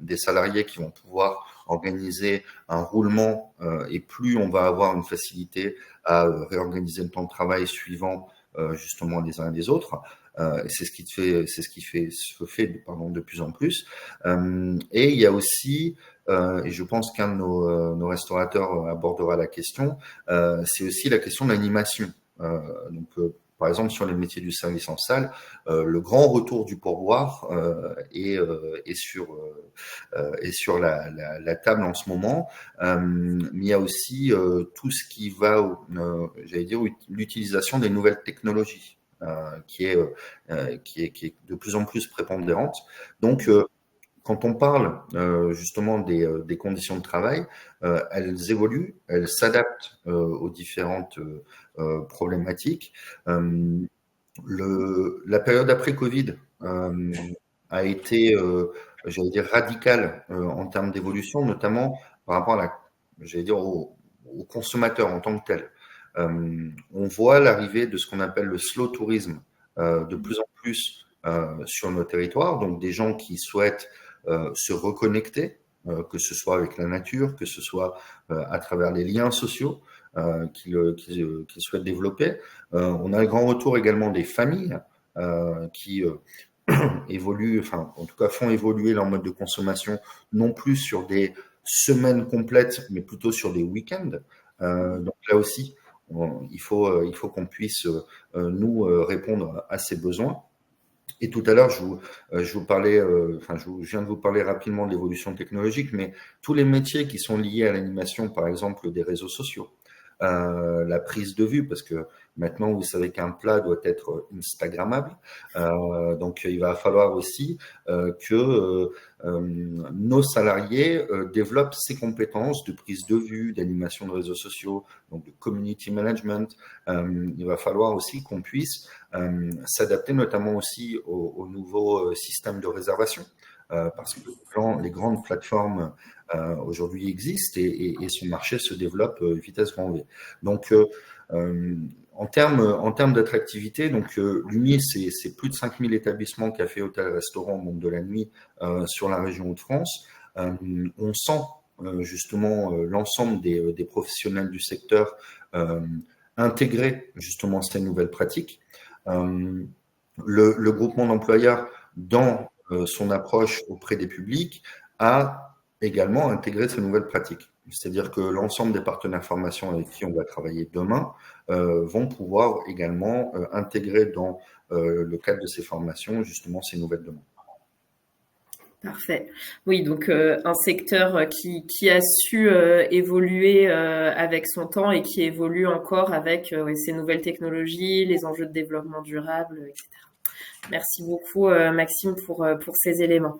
des salariés qui vont pouvoir organiser un roulement, et plus on va avoir une facilité à réorganiser le temps de travail suivant justement les uns et les autres. Et c'est ce qui se fait de plus en plus. Et il y a aussi, et je pense qu'un de nos restaurateurs abordera la question, c'est aussi la question de l'animation. Donc, par exemple, sur les métiers du service en salle, le grand retour du pourboire est sur la table en ce moment. Mais il y a aussi tout ce qui va, j'allais dire, l'utilisation des nouvelles technologies, qui est de plus en plus prépondérante. Donc, quand on parle justement des conditions de travail, elles évoluent, elles s'adaptent aux différentes problématiques. La période après Covid a été, j'allais dire, radicale en termes d'évolution, notamment par rapport à aux consommateurs en tant que tels. On voit l'arrivée de ce qu'on appelle le slow tourisme de plus en plus sur nos territoires, donc des gens qui souhaitent se reconnecter, que ce soit avec la nature, que ce soit à travers les liens sociaux qu'ils souhaitent développer. On a un grand retour également des familles qui évoluent, enfin en tout cas font évoluer leur mode de consommation, non plus sur des semaines complètes, mais plutôt sur des week-ends. Donc là aussi, il faut qu'on puisse nous répondre à ces besoins. Et tout à l'heure, je vous parlais, je viens de vous parler rapidement de l'évolution technologique, mais tous les métiers qui sont liés à l'animation, par exemple des réseaux sociaux, la prise de vue, parce que maintenant vous savez qu'un plat doit être instagrammable, donc il va falloir aussi que nos salariés développent ces compétences de prise de vue, d'animation de réseaux sociaux, donc de community management. Il va falloir aussi qu'on puisse s'adapter notamment aussi aux nouveaux systèmes de réservation, parce que les grandes plateformes aujourd'hui existent et son marché se développe vitesse grand V. Donc, en termes d'attractivité, donc l'UNI, c'est plus de 5000 établissements, cafés, hôtels, restaurants, monde de la nuit sur la région Hauts-de-France. On sent justement l'ensemble des professionnels du secteur intégrer justement ces nouvelles pratiques. Le groupement d'employeurs, dans son approche auprès des publics, a également intégré ces nouvelles pratiques. C'est-à-dire que l'ensemble des partenaires formation avec qui on va travailler demain vont pouvoir également intégrer dans le cadre de ces formations justement ces nouvelles demandes. Parfait. Oui, donc un secteur qui a su évoluer avec son temps et qui évolue encore avec ces nouvelles technologies, les enjeux de développement durable, etc. Merci beaucoup Maxime pour ces éléments.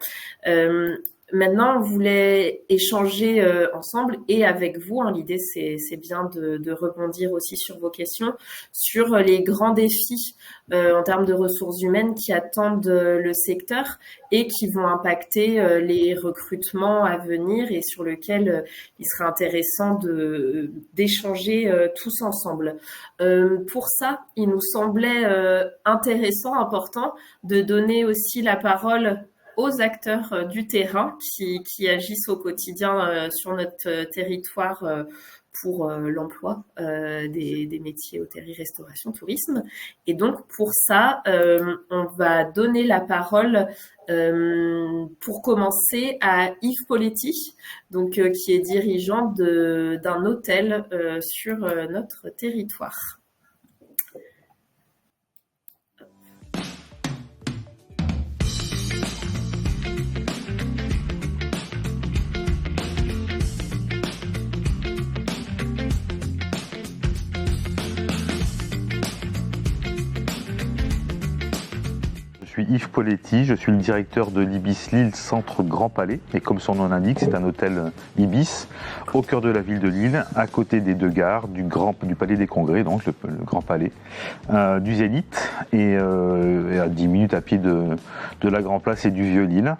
Maintenant, on voulait échanger ensemble et avec vous. L'idée, c'est bien de rebondir aussi sur vos questions, sur les grands défis en termes de ressources humaines qui attendent le secteur et qui vont impacter les recrutements à venir et sur lesquels il serait intéressant d'échanger tous ensemble. Pour ça, il nous semblait intéressant, important de donner aussi la parole aux acteurs du terrain qui agissent au quotidien sur notre territoire pour l'emploi des métiers hôtellerie, restauration, tourisme. Et donc, pour ça, on va donner la parole pour commencer à Yves Poletti, donc, qui est dirigeant d'un hôtel sur notre territoire. Je suis Yves Poletti, je suis le directeur de l'Ibis Lille Centre Grand Palais. Et comme son nom l'indique, c'est un hôtel Ibis au cœur de la ville de Lille, à côté des deux gares, du Palais des Congrès, donc le Grand Palais, du Zénith, et à 10 minutes à pied de la Grand Place et du Vieux-Lille.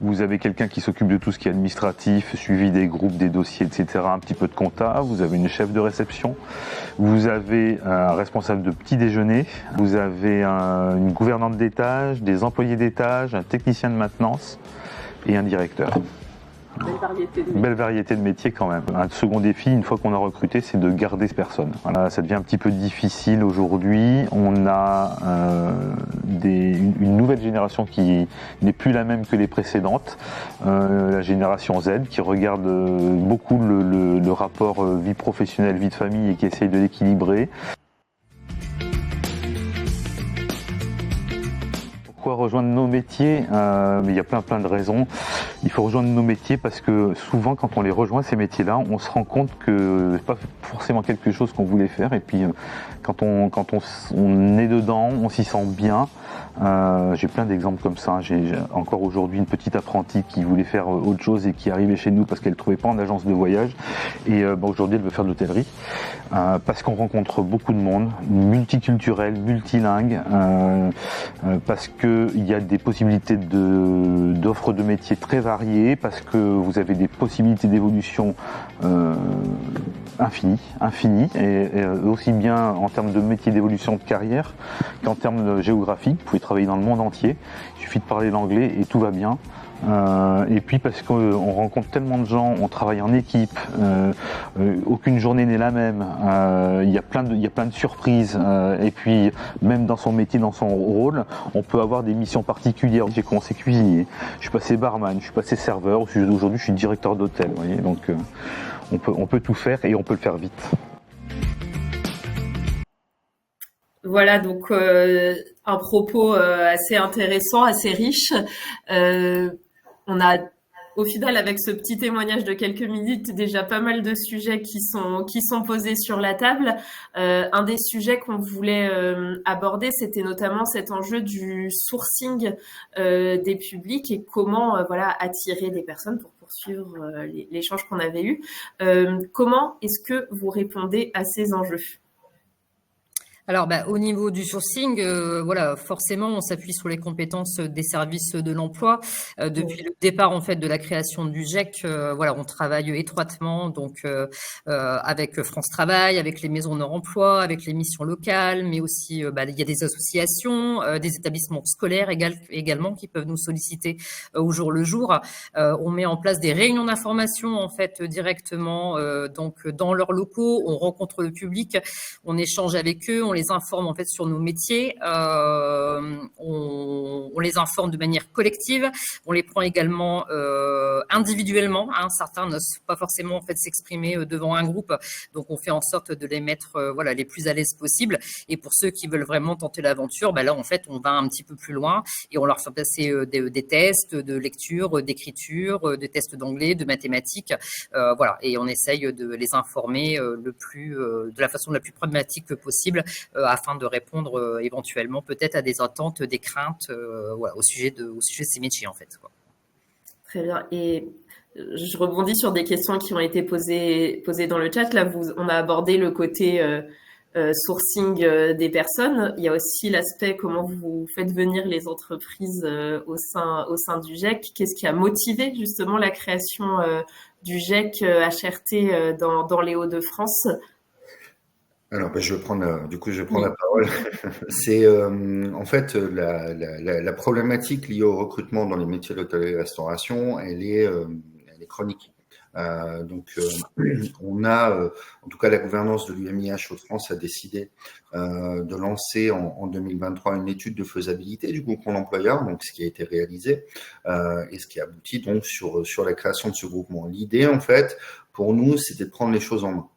Vous avez quelqu'un qui s'occupe de tout ce qui est administratif, suivi des groupes, des dossiers, etc., un petit peu de compta. Vous avez une chef de réception. Vous avez un responsable de petit déjeuner. Vous avez une gouvernante d'étage, des employés d'étage, un technicien de maintenance et un directeur. Belle variété de métiers quand même. Un second défi, une fois qu'on a recruté, c'est de garder ces personnes. Voilà, ça devient un petit peu difficile aujourd'hui. On a une nouvelle génération qui n'est plus la même que les précédentes. La génération Z qui regarde beaucoup le rapport vie professionnelle, vie de famille et qui essaye de l'équilibrer. Pourquoi rejoindre nos métiers? Il y a plein de raisons. Il faut rejoindre nos métiers parce que souvent quand on les rejoint, ces métiers-là, on se rend compte que c'est pas forcément quelque chose qu'on voulait faire. Et puis quand on est dedans, on s'y sent bien. J'ai plein d'exemples comme ça. J'ai encore aujourd'hui une petite apprentie qui voulait faire autre chose et qui arrivait chez nous parce qu'elle ne trouvait pas en agence de voyage. Et aujourd'hui, elle veut faire de l'hôtellerie parce qu'on rencontre beaucoup de monde, multiculturel, multilingue, parce qu'il y a des possibilités d'offres de métiers très variées, parce que vous avez des possibilités d'évolution infinies, et aussi bien en termes de métiers d'évolution de carrière qu'en termes géographiques. Vous pouvez travailler dans le monde entier, il suffit de parler l'anglais et tout va bien. Et puis parce qu'on rencontre tellement de gens, on travaille en équipe, aucune journée n'est la même, il y a plein de surprises, et puis même dans son métier, dans son rôle, on peut avoir des missions particulières. J'ai commencé cuisinier, je suis passé barman, je suis passé serveur, aujourd'hui je suis directeur d'hôtel, vous voyez, donc on peut tout faire et on peut le faire vite. Voilà, donc un propos assez intéressant, assez riche. On a, au final, avec ce petit témoignage de quelques minutes, déjà pas mal de sujets qui sont posés sur la table. Un des sujets qu'on voulait aborder, c'était notamment cet enjeu du sourcing des publics et comment attirer des personnes pour poursuivre l'échange qu'on avait eu. Comment est-ce que vous répondez à ces enjeux ? Alors, au niveau du sourcing, forcément, on s'appuie sur les compétences des services de l'emploi. Depuis le départ, en fait, de la création du GEC, on travaille étroitement, donc, avec France Travail, avec les maisons de remploi, avec les missions locales, mais aussi, il y a des associations, des établissements scolaires également qui peuvent nous solliciter au jour le jour. On met en place des réunions d'information, en fait, directement, donc, dans leurs locaux. On rencontre le public, on échange avec eux, on les informe en fait sur nos métiers, on les informe de manière collective, on les prend également individuellement. Certains n'osent pas forcément en fait s'exprimer devant un groupe, donc on fait en sorte de les mettre les plus à l'aise possible. Et pour ceux qui veulent vraiment tenter l'aventure, là en fait on va un petit peu plus loin et on leur fait passer des tests de lecture, d'écriture, des tests d'anglais, de mathématiques, et on essaye de les informer de la façon la plus pragmatique possible, afin de répondre éventuellement peut-être à des attentes, des craintes au sujet de ces métiers en fait. Très bien. Et je rebondis sur des questions qui ont été posées dans le chat. Là, on a abordé le côté sourcing des personnes. Il y a aussi l'aspect comment vous faites venir les entreprises au sein du GEC. Qu'est-ce qui a motivé justement la création du GEC HRT dans les Hauts-de-France ? Alors, je vais prendre la parole. C'est en fait la problématique liée au recrutement dans les métiers de l'hôtellerie-restauration, elle est chronique. On a, en tout cas, la gouvernance de l'UMIH Hauts-de-France a décidé de lancer en 2023 une étude de faisabilité du groupement d'employeurs, donc ce qui a été réalisé et ce qui aboutit donc sur la création de ce groupement. L'idée, en fait, pour nous, c'était de prendre les choses en main.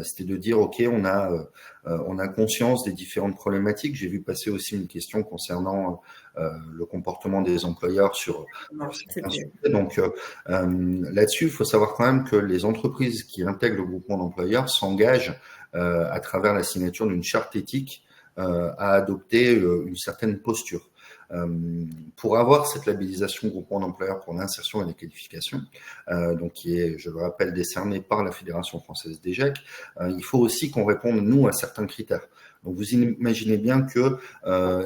C'était de dire ok, on a conscience des différentes problématiques. J'ai vu passer aussi une question concernant le comportement des employeurs sur certains sujets. Donc là-dessus, il faut savoir quand même que les entreprises qui intègrent le groupement d'employeurs s'engagent à travers la signature d'une charte éthique à adopter une certaine posture. Pour avoir cette labellisation groupement d'employeurs pour l'insertion et les qualifications, donc qui est, je le rappelle, décernée par la Fédération française des GEC, il faut aussi qu'on réponde, nous, à certains critères. Donc vous imaginez bien que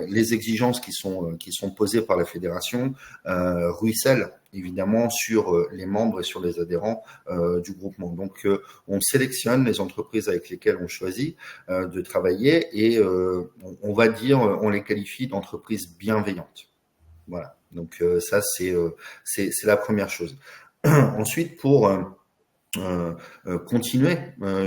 les exigences qui sont posées par la fédération ruissellent évidemment sur les membres et sur les adhérents du groupement. Donc on sélectionne les entreprises avec lesquelles on choisit de travailler et on va dire on les qualifie d'entreprises bienveillantes. Voilà. Donc ça c'est la première chose. Ensuite pour continuer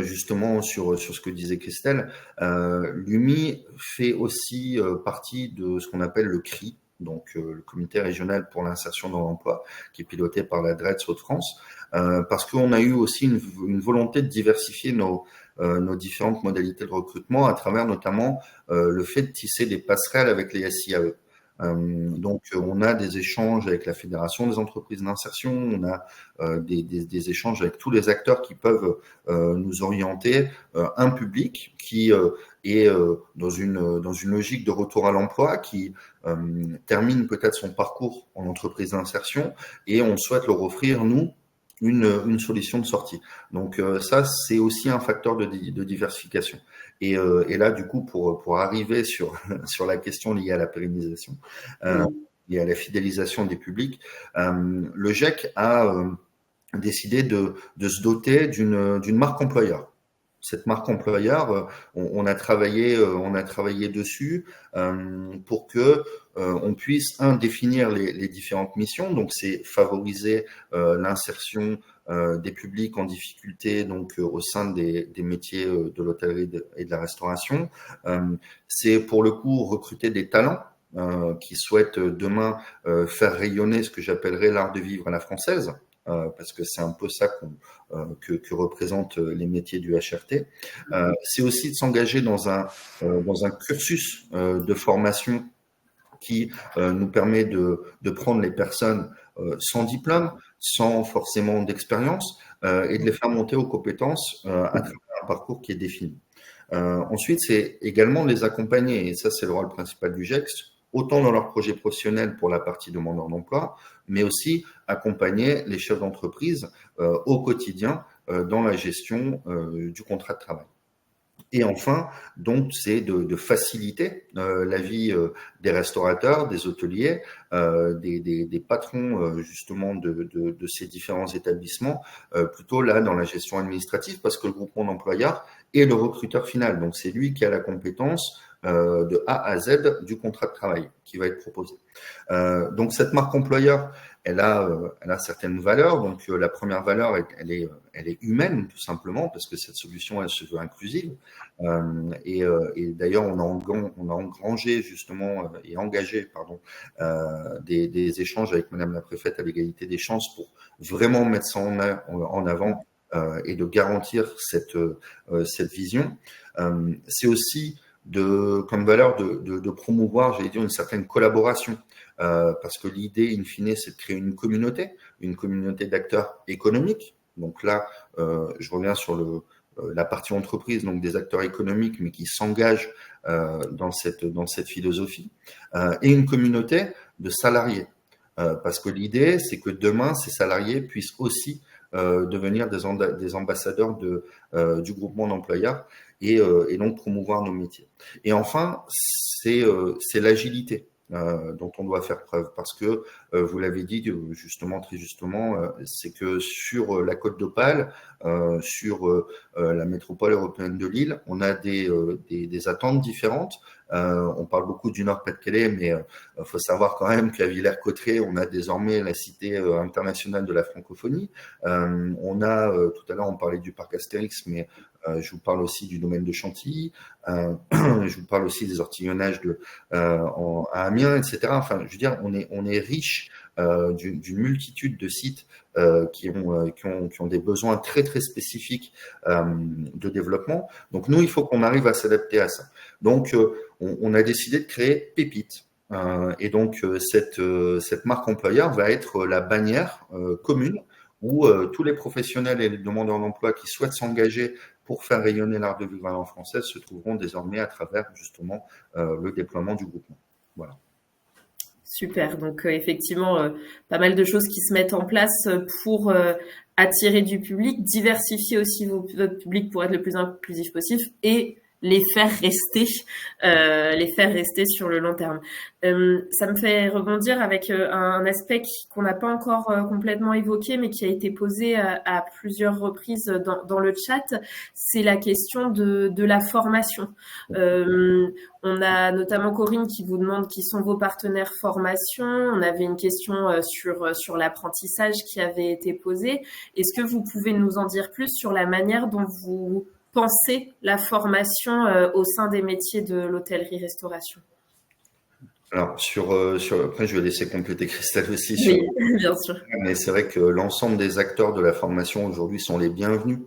justement sur ce que disait Christelle, l'UMI fait aussi partie de ce qu'on appelle le CRI, donc le comité régional pour l'insertion dans l'emploi, qui est piloté par la DRETS Hauts-de-France, parce qu'on a eu aussi une volonté de diversifier nos différentes modalités de recrutement à travers notamment le fait de tisser des passerelles avec les SIAE. Donc, on a des échanges avec la Fédération des entreprises d'insertion, on a des échanges avec tous les acteurs qui peuvent nous orienter, un public qui est dans une logique de retour à l'emploi, qui termine peut-être son parcours en entreprise d'insertion, et on souhaite leur offrir, nous, une solution de sortie. Donc ça, c'est aussi un facteur de diversification. Et là, du coup, pour arriver sur la question liée à la pérennisation et à la fidélisation des publics, le GEC a décidé de se doter d'une marque employeur. Cette marque employeur, on a travaillé dessus pour que on puisse définir les différentes missions. Donc, c'est favoriser l'insertion des publics en difficulté, donc au sein des métiers de l'hôtellerie et de la restauration. C'est pour le coup recruter des talents qui souhaitent demain faire rayonner ce que j'appellerais l'art de vivre à la française. Parce que c'est un peu ça que représentent les métiers du HRT. C'est aussi de s'engager dans un cursus de formation qui nous permet de prendre les personnes sans diplôme, sans forcément d'expérience, et de les faire monter aux compétences à travers un parcours qui est défini. Ensuite, c'est également de les accompagner, et ça c'est le rôle principal du GEC, autant dans leur projet professionnel pour la partie demandeur d'emploi, mais aussi accompagner les chefs d'entreprise au quotidien dans la gestion du contrat de travail. Et enfin, donc, c'est de faciliter la vie des restaurateurs, des hôteliers, des patrons justement de ces différents établissements, plutôt là dans la gestion administrative, parce que le groupement d'employeurs est le recruteur final. Donc, c'est lui qui a la compétence de A à Z du contrat de travail qui va être proposé. Donc, cette marque employeur, elle a certaines valeurs. Donc, la première valeur, elle est humaine, tout simplement, parce que cette solution, elle se veut inclusive. Et d'ailleurs, on a engrangé justement et engagé, des échanges avec Madame la Préfète à l'égalité des chances pour vraiment mettre ça en avant et de garantir cette vision. C'est aussi comme valeur de promouvoir, j'allais dire, une certaine collaboration. Parce que l'idée, in fine, c'est de créer une communauté d'acteurs économiques. Donc là, je reviens sur la partie entreprise, donc des acteurs économiques, mais qui s'engagent dans cette philosophie, et une communauté de salariés. Parce que l'idée, c'est que demain, ces salariés puissent aussi devenir des ambassadeurs du groupement d'employeurs et donc promouvoir nos métiers. Et enfin, c'est l'agilité dont on doit faire preuve, parce que vous l'avez dit très justement, c'est que sur la Côte d'Opale, sur la métropole européenne de Lille, on a des attentes différentes. On parle beaucoup du Nord-Pas-de-Calais, mais il faut savoir quand même qu'à Villers-Cotterêts, on a désormais la cité internationale de la francophonie. On a, tout à l'heure, on parlait du parc Astérix, mais je vous parle aussi du domaine de Chantilly. Je vous parle aussi des ortillonnages à Amiens, etc. Enfin, je veux dire, on est riche d'une multitude de sites qui ont des besoins très très spécifiques de développement. Donc nous, il faut qu'on arrive à s'adapter à ça. Donc on a décidé de créer Pépite. Et donc cette marque employeur va être la bannière commune où tous les professionnels et les demandeurs d'emploi qui souhaitent s'engager pour faire rayonner l'art de vivre à la française se trouveront désormais à travers justement le déploiement du groupement. Voilà. Super. Donc, effectivement, pas mal de choses qui se mettent en place pour attirer du public, diversifier aussi votre public pour être le plus inclusif possible et les faire rester sur le long terme. Ça me fait rebondir avec un aspect qu'on n'a pas encore complètement évoqué, mais qui a été posé à plusieurs reprises dans le chat. C'est la question de la formation. On a notamment Corinne qui vous demande qui sont vos partenaires formation. On avait une question sur l'apprentissage qui avait été posée. Est-ce que vous pouvez nous en dire plus sur la manière dont vous pensez la formation au sein des métiers de l'hôtellerie-restauration? Alors, après, je vais laisser compléter Christelle aussi Oui, bien sûr. mais c'est vrai que l'ensemble des acteurs de la formation aujourd'hui sont les bienvenus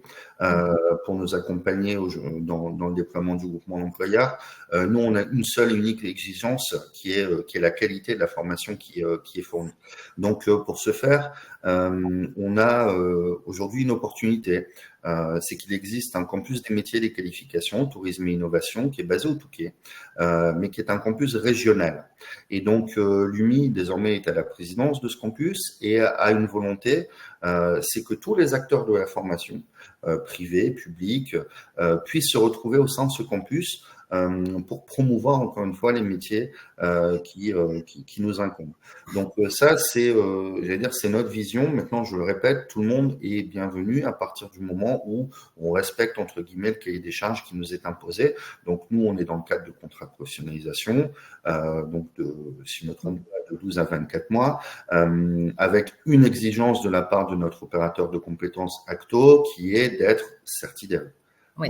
pour nous accompagner dans le déploiement du groupement d'employeurs. Nous, on a une seule et unique exigence qui est la qualité de la formation qui est fournie. Donc, pour ce faire, on a aujourd'hui une opportunité. C'est qu'il existe un campus des métiers et des qualifications, tourisme et innovation, qui est basé au Touquet, mais qui est un campus régional. Et donc, l'UMI, désormais, est à la présidence de ce campus et a une volonté, c'est que tous les acteurs de la formation, privés, publics, puissent se retrouver au sein de ce campus pour promouvoir encore une fois les métiers qui nous incombent. Donc ça, c'est notre vision. Maintenant, je le répète, tout le monde est bienvenu à partir du moment où on respecte entre guillemets le cahier des charges qui nous est imposé. Donc nous, on est dans le cadre de contrats de professionnalisation, donc si je me trompe pas, de 12 à 24 mois, avec une exigence de la part de notre opérateur de compétences Acto qui est d'être certifié. Oui.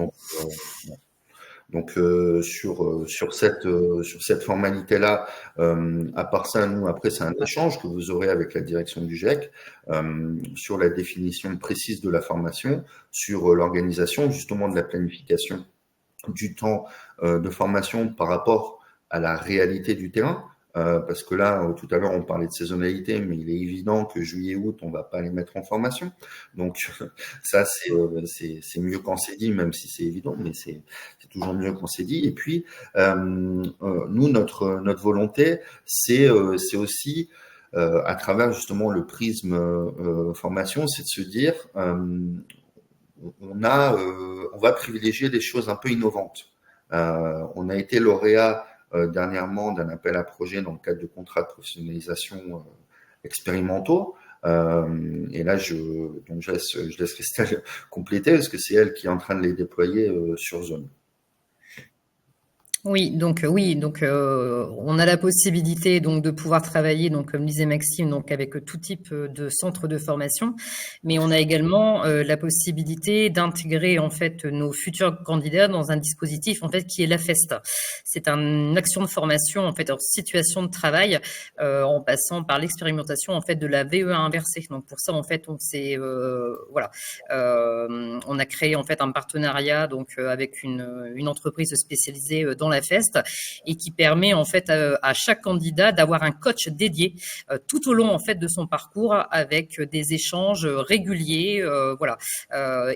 Donc sur cette formalité-là, à part ça, nous après c'est un échange que vous aurez avec la direction du GEC sur la définition précise de la formation, sur l'organisation justement de la planification du temps de formation par rapport à la réalité du terrain. Parce que là, tout à l'heure, on parlait de saisonnalité, mais il est évident que juillet-août, on va pas les mettre en formation. Donc, ça, c'est mieux quand c'est dit, même si c'est évident, mais c'est toujours mieux quand c'est dit. Et puis, nous, notre volonté, c'est aussi, à travers justement le prisme formation, c'est de se dire, on va privilégier des choses un peu innovantes. On a été lauréat dernièrement d'un appel à projet dans le cadre de contrats de professionnalisation expérimentaux. Et là, je laisse Christelle compléter parce que c'est elle qui est en train de les déployer sur zone. Oui, donc on a la possibilité donc de pouvoir travailler, donc comme disait Maxime, donc avec tout type de centres de formation, mais on a également la possibilité d'intégrer en fait nos futurs candidats dans un dispositif en fait qui est la FEST. C'est une action de formation en fait en situation de travail, en passant par l'expérimentation en fait de la VE1 inversée. Donc pour ça en fait on s'est on a créé en fait un partenariat donc avec une entreprise spécialisée dans la FEST et qui permet en fait à chaque candidat d'avoir un coach dédié tout au long en fait de son parcours avec des échanges réguliers,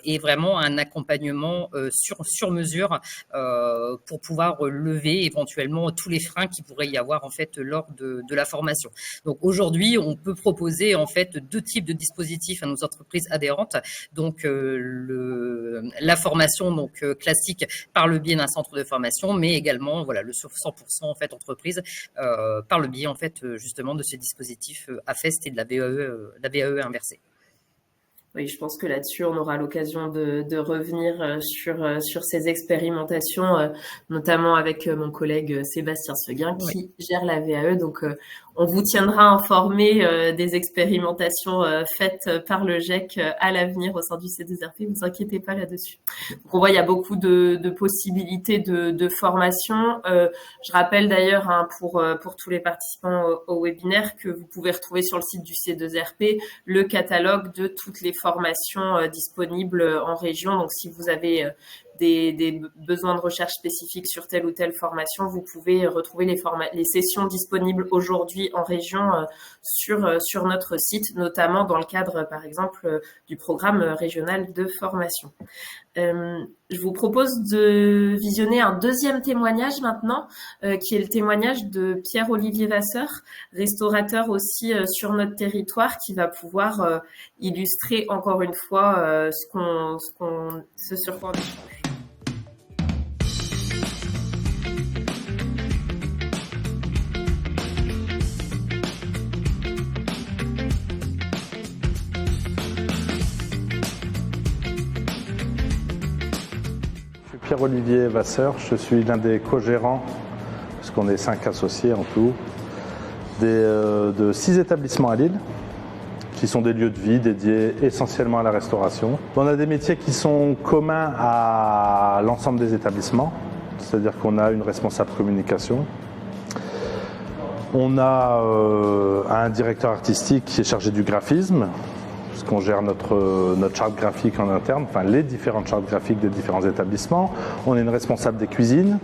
et vraiment un accompagnement sur mesure pour pouvoir lever éventuellement tous les freins qui pourrait y avoir en fait lors de la formation. Donc aujourd'hui, on peut proposer en fait deux types de dispositifs à nos entreprises adhérentes. Donc la formation donc classique par le biais d'un centre de formation, mais également le 100% en fait entreprise par le biais en fait justement de ce dispositif AFEST et de la VAE inversée. Oui, je pense que là-dessus, on aura l'occasion de revenir sur ces expérimentations, notamment avec mon collègue Sébastien Seguin qui gère la VAE. Donc, on vous tiendra informé des expérimentations faites par le GEC à l'avenir au sein du C2RP. Vous inquiétez pas là-dessus. Donc, on voit, il y a beaucoup de possibilités de formation. Je rappelle d'ailleurs pour tous les participants au webinaire que vous pouvez retrouver sur le site du C2RP le catalogue de toutes les formations disponibles en région. Donc, si vous avez des besoins de recherche spécifiques sur telle ou telle formation, vous pouvez retrouver les sessions disponibles aujourd'hui en région sur notre site, notamment dans le cadre, par exemple, du programme régional de formation. Je vous propose de visionner un deuxième témoignage maintenant, qui est le témoignage de Pierre-Olivier Vasseur, restaurateur aussi sur notre territoire, qui va pouvoir illustrer encore une fois ce sur quoi on échange. Pierre-Olivier Vasseur, je suis l'un des co-gérants, puisqu'on est 5 associés en tout, de 6 établissements à Lille, qui sont des lieux de vie dédiés essentiellement à la restauration. On a des métiers qui sont communs à l'ensemble des établissements, c'est-à-dire qu'on a une responsable communication, On a un directeur artistique qui est chargé du graphisme, puisqu'on gère notre charte graphique en interne, enfin les différentes chartes graphiques des différents établissements. On a une responsable des cuisines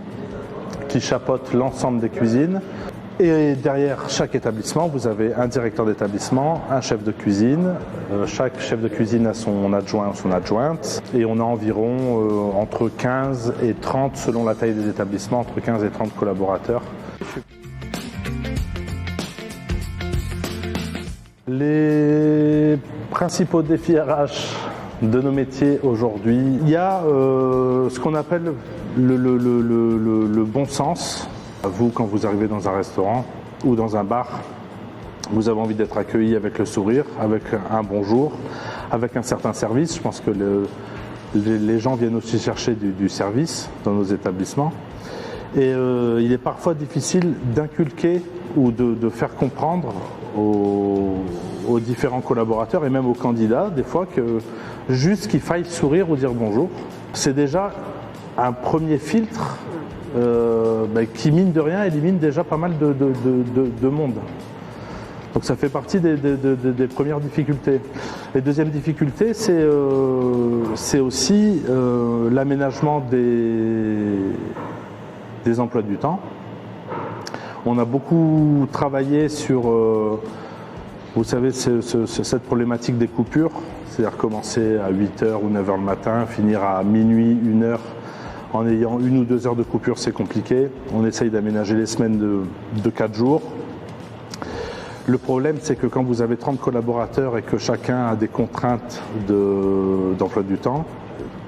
qui chapeaute l'ensemble des cuisines. Et derrière chaque établissement, vous avez un directeur d'établissement, un chef de cuisine. Chaque chef de cuisine a son adjoint ou son adjointe. Et on a environ entre 15 et 30, selon la taille des établissements, entre 15 et 30 collaborateurs. Les principaux défis RH de nos métiers aujourd'hui, il y a ce qu'on appelle le bon sens. Vous, quand vous arrivez dans un restaurant ou dans un bar, vous avez envie d'être accueilli avec le sourire, avec un bonjour, avec un certain service. Je pense que les gens viennent aussi chercher du service dans nos établissements. Et il est parfois difficile d'inculquer ou de faire comprendre aux différents collaborateurs et même aux candidats, des fois, que juste qu'il faille sourire ou dire bonjour, c'est déjà un premier filtre qui, mine de rien, élimine déjà pas mal de monde. Donc ça fait partie des premières difficultés. Les deuxièmes difficultés, c'est aussi l'aménagement des emplois du temps. On a beaucoup travaillé sur, vous savez, cette problématique des coupures, c'est-à-dire commencer à 8h ou 9h le matin, finir à minuit, 1h. En ayant 1 ou 2 heures de coupure, c'est compliqué. On essaye d'aménager les semaines de 4 jours. Le problème, c'est que quand vous avez 30 collaborateurs et que chacun a des contraintes d'emploi du temps,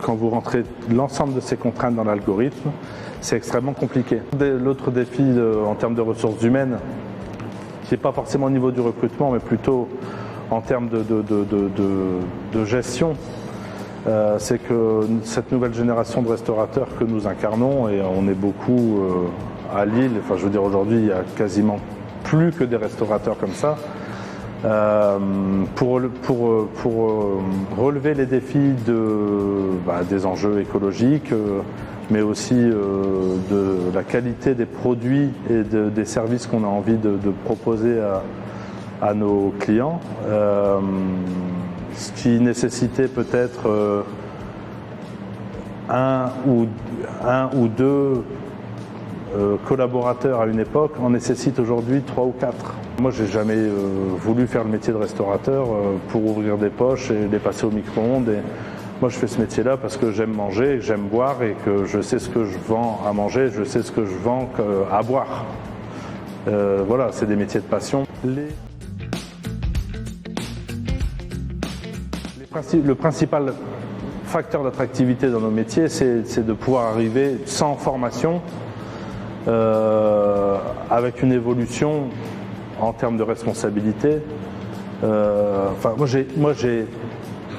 quand vous rentrez l'ensemble de ces contraintes dans l'algorithme, c'est extrêmement compliqué. L'autre défi en termes de ressources humaines, qui n'est pas forcément au niveau du recrutement, mais plutôt en termes de gestion, c'est que cette nouvelle génération de restaurateurs que nous incarnons, et on est beaucoup à Lille, enfin je veux dire aujourd'hui il y a quasiment plus que des restaurateurs comme ça, pour relever les défis des enjeux écologiques, mais aussi de la qualité des produits et des services qu'on a envie de proposer à nos clients. Ce qui nécessitait peut-être un ou deux collaborateurs à une époque, en nécessite aujourd'hui 3 ou 4. Moi, j'ai jamais voulu faire le métier de restaurateur pour ouvrir des poches et les passer au micro-ondes. Et moi, je fais ce métier-là parce que j'aime manger, que j'aime boire et que je sais ce que je vends à manger, je sais ce que je vends à boire. Voilà, c'est des métiers de passion. Le principal facteur d'attractivité dans nos métiers, c'est de pouvoir arriver sans formation, avec une évolution en termes de responsabilité. Moi, j'ai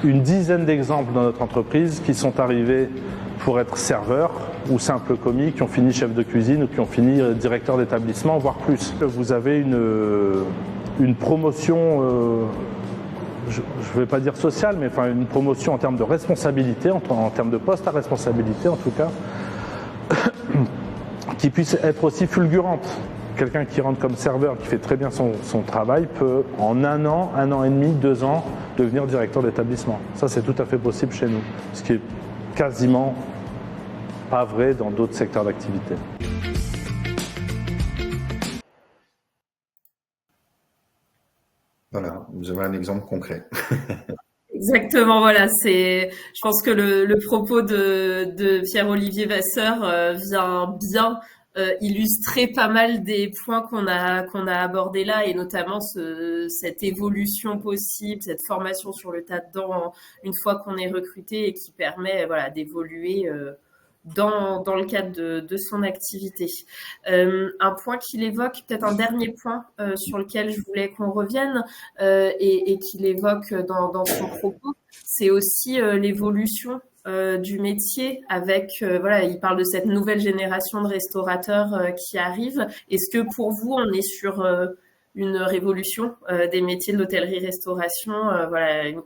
une dizaine d'exemples dans notre entreprise qui sont arrivés pour être serveurs ou simples commis, qui ont fini chef de cuisine ou qui ont fini directeur d'établissement, voire plus. Vous avez une promotion, je ne vais pas dire sociale, mais enfin une promotion en termes de responsabilité, en termes de poste à responsabilité en tout cas, qui puisse être aussi fulgurante. Quelqu'un qui rentre comme serveur, qui fait très bien son travail, peut en 1 an, 1 an et demi, 2 ans, devenir directeur d'établissement. Ça, c'est tout à fait possible chez nous, ce qui est quasiment pas vrai dans d'autres secteurs d'activité. Voilà, vous avez un exemple concret. Exactement, voilà. Je pense que le propos de Pierre-Olivier Vasseur vient bien illustrer pas mal des points qu'on a abordés là, et notamment cette évolution possible, cette formation sur le tas dedans une fois qu'on est recruté, et qui permet d'évoluer dans le cadre de son activité. Un point qu'il évoque, peut-être un dernier point sur lequel je voulais qu'on revienne, et qu'il évoque dans son propos, c'est aussi l'évolution du métier avec, il parle de cette nouvelle génération de restaurateurs qui arrive. Est-ce que pour vous, on est sur une révolution des métiers de l'hôtellerie-restauration,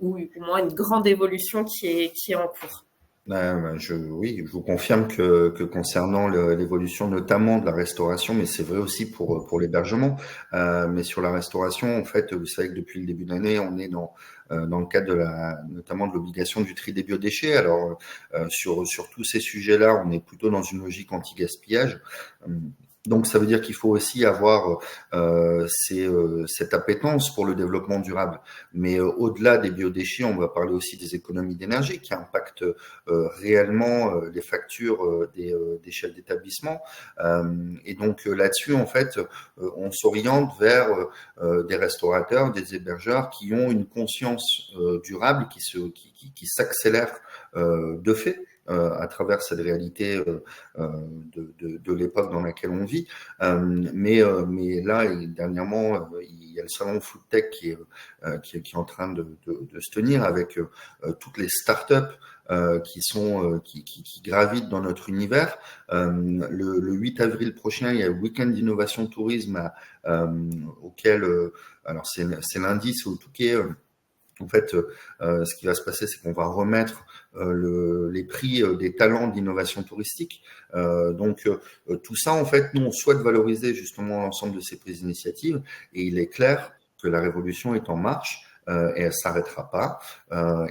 ou au moins une grande évolution qui est en cours? Oui, je vous confirme que concernant l'évolution notamment de la restauration, mais c'est vrai aussi pour l'hébergement, mais sur la restauration, en fait, vous savez que depuis le début de l'année, on est dans le cadre notamment de l'obligation du tri des biodéchets. Alors sur tous ces sujets-là, on est plutôt dans une logique anti-gaspillage. Donc, ça veut dire qu'il faut aussi avoir cette appétence pour le développement durable. Mais au-delà des biodéchets, on va parler aussi des économies d'énergie qui impactent réellement les factures des chefs d'établissement. Et donc là-dessus, en fait, on s'oriente vers des restaurateurs, des hébergeurs qui ont une conscience durable qui s'accélère de fait. À travers cette réalité de l'époque dans laquelle on vit. Mais là, dernièrement, il y a le salon Foodtech qui est en train de se tenir avec toutes les startups qui gravitent dans notre univers. Le 8 avril prochain, il y a le week-end d'innovation tourisme auquel, alors c'est lundi, c'est au Touquet. En fait, ce qui va se passer, c'est qu'on va remettre les prix des talents d'innovation touristique. Donc, tout ça, en fait, nous, on souhaite valoriser justement l'ensemble de ces prises d'initiative. Et il est clair que la révolution est en marche. Et elle s'arrêtera pas.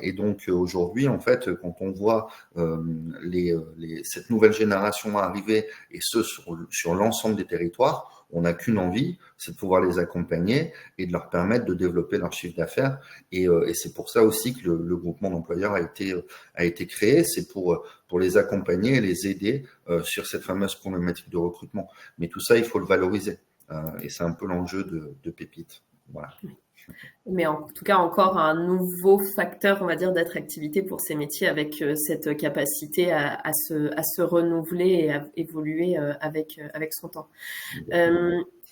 Et donc aujourd'hui, en fait, quand on voit cette nouvelle génération arriver, et ce sur l'ensemble des territoires, on n'a qu'une envie, c'est de pouvoir les accompagner et de leur permettre de développer leur chiffre d'affaires. Et c'est pour ça aussi que le groupement d'employeurs a été créé. C'est pour les accompagner et les aider sur cette fameuse problématique de recrutement. Mais tout ça, il faut le valoriser. Et c'est un peu l'enjeu de Pépite. Voilà. Mais en tout cas, encore un nouveau facteur, on va dire, d'attractivité pour ces métiers avec cette capacité à se renouveler et à évoluer avec son temps.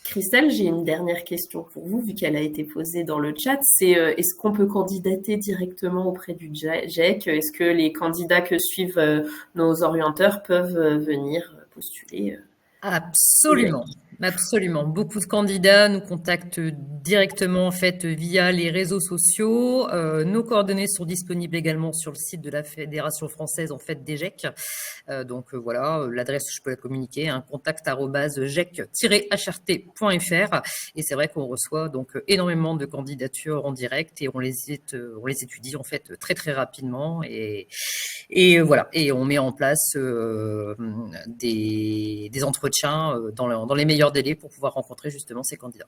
Christelle, j'ai une dernière question pour vous, vu qu'elle a été posée dans le chat. C'est est-ce qu'on peut candidater directement auprès du GEC? Est-ce que les candidats que suivent nos orienteurs peuvent venir postuler Absolument. Absolument. Beaucoup de candidats nous contactent directement en fait via les réseaux sociaux. Nos coordonnées sont disponibles également sur le site de la Fédération française en fait des GEC. Donc voilà, l'adresse je peux la communiquer, hein, contact@gec-hrt.fr. Et c'est vrai qu'on reçoit donc énormément de candidatures en direct et on les étudie en fait très très rapidement et voilà, et on met en place des entretiens dans les meilleurs délais pour pouvoir rencontrer justement ces candidats.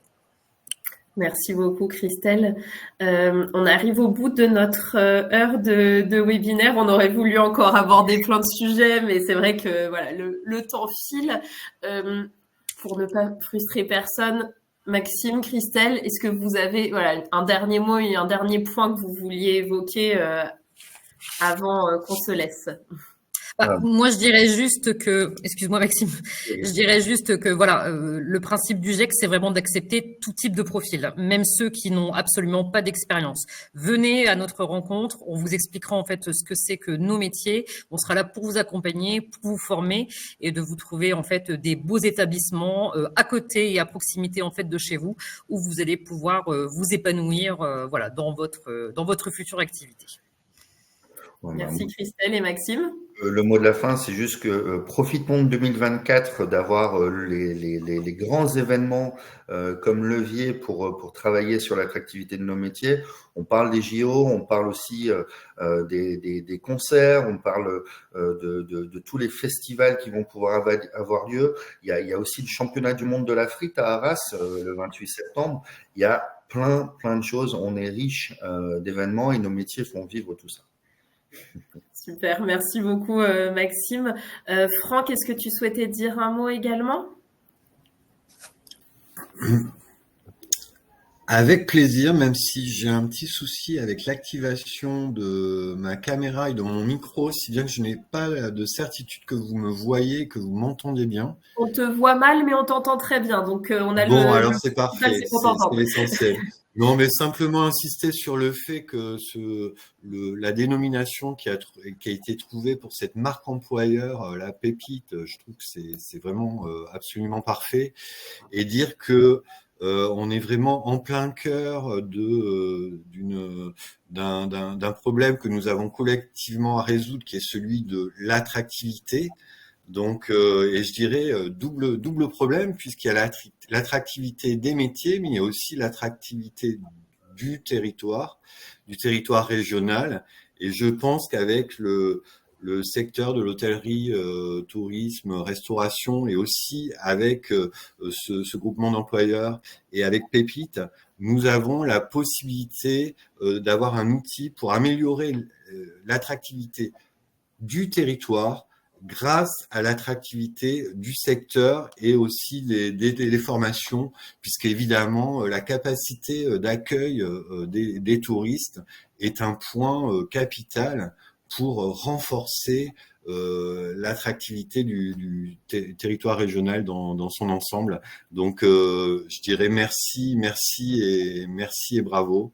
Merci beaucoup Christelle. On arrive au bout de notre heure de webinaire. On aurait voulu encore aborder plein de sujets, mais c'est vrai que voilà, le temps file. Pour ne pas frustrer personne, Maxime, Christelle, est-ce que vous avez un dernier mot et un dernier point que vous vouliez évoquer avant qu'on se laisse? Moi, je dirais juste que, excuse-moi Maxime, je dirais juste que voilà, le principe du GEC, c'est vraiment d'accepter tout type de profil, même ceux qui n'ont absolument pas d'expérience. Venez à notre rencontre, on vous expliquera en fait ce que c'est que nos métiers. On sera là pour vous accompagner, pour vous former et de vous trouver en fait des beaux établissements à côté et à proximité en fait de chez vous, où vous allez pouvoir vous épanouir, voilà, dans votre future activité. Merci Christelle et Maxime. Le mot de la fin, c'est juste que profitons de 2024 d'avoir les grands événements comme levier pour travailler sur l'attractivité de nos métiers. On parle des JO, on parle aussi des concerts, on parle de tous les festivals qui vont pouvoir avoir lieu. Il y a aussi le championnat du monde de la frite à Arras le 28 septembre. Il y a plein de choses. On est riche d'événements et nos métiers font vivre tout ça. Super, merci beaucoup Maxime. Franck, est-ce que tu souhaitais dire un mot également? Avec plaisir, même si j'ai un petit souci avec l'activation de ma caméra et de mon micro, si bien que je n'ai pas de certitude que vous me voyez, que vous m'entendez bien. On te voit mal, mais on t'entend très bien. Donc on a alors c'est parfait, c'est l'essentiel. Non, mais simplement insister sur le fait que la dénomination qui a été trouvée pour cette marque employeur, la Pépite, je trouve que c'est vraiment absolument parfait. Et dire que On est vraiment en plein cœur d'un problème que nous avons collectivement à résoudre, qui est celui de l'attractivité. Donc, et je dirais double problème, puisqu'il y a l'attractivité des métiers, mais il y a aussi l'attractivité du territoire régional. Et je pense qu'avec le secteur de l'hôtellerie, tourisme, restauration, et aussi avec ce groupement d'employeurs et avec Pépite, nous avons la possibilité d'avoir un outil pour améliorer l'attractivité du territoire grâce à l'attractivité du secteur et aussi des formations, puisqu'évidemment la capacité d'accueil des touristes est un point capital pour renforcer l'attractivité du territoire régional dans son ensemble. Donc, je dirais merci et bravo.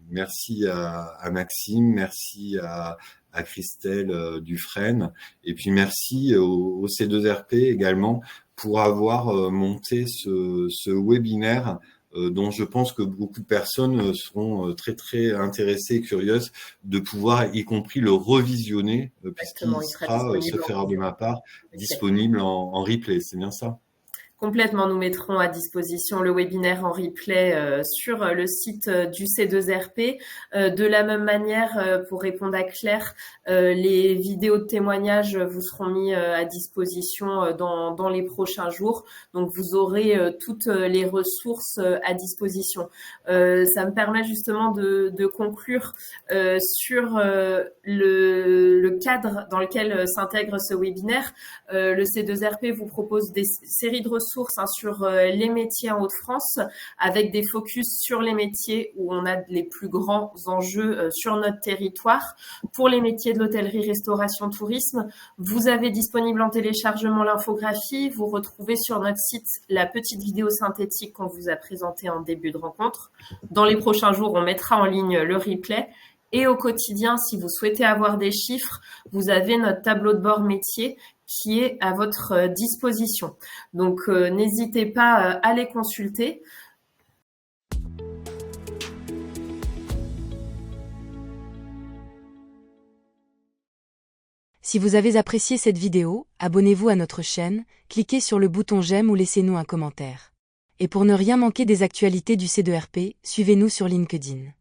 Merci à Maxime, merci à Christelle Dufresne, et puis merci au C2RP également pour avoir monté ce webinaire dont je pense que beaucoup de personnes seront très très intéressées et curieuses de pouvoir y compris le revisionner, puisqu'il sera, sauf erreur de ma part, disponible en replay. C'est bien ça? Complètement, nous mettrons à disposition le webinaire en replay sur le site du C2RP. De la même manière, pour répondre à Claire, les vidéos de témoignages vous seront mis à disposition dans les prochains jours. Donc, vous aurez toutes les ressources à disposition. Ça me permet justement de conclure sur le cadre dans lequel s'intègre ce webinaire. Le C2RP vous propose des séries de ressources sur les métiers en Hauts-de-France, avec des focus sur les métiers où on a les plus grands enjeux sur notre territoire. Pour les métiers de l'hôtellerie, restauration, tourisme, vous avez disponible en téléchargement l'infographie. Vous retrouvez sur notre site la petite vidéo synthétique qu'on vous a présentée en début de rencontre. Dans les prochains jours, on mettra en ligne le replay. Et au quotidien, si vous souhaitez avoir des chiffres, vous avez notre tableau de bord métier qui est à votre disposition. Donc, n'hésitez pas à les consulter. Si vous avez apprécié cette vidéo, abonnez-vous à notre chaîne, cliquez sur le bouton j'aime ou laissez-nous un commentaire. Et pour ne rien manquer des actualités du C2RP, suivez-nous sur LinkedIn.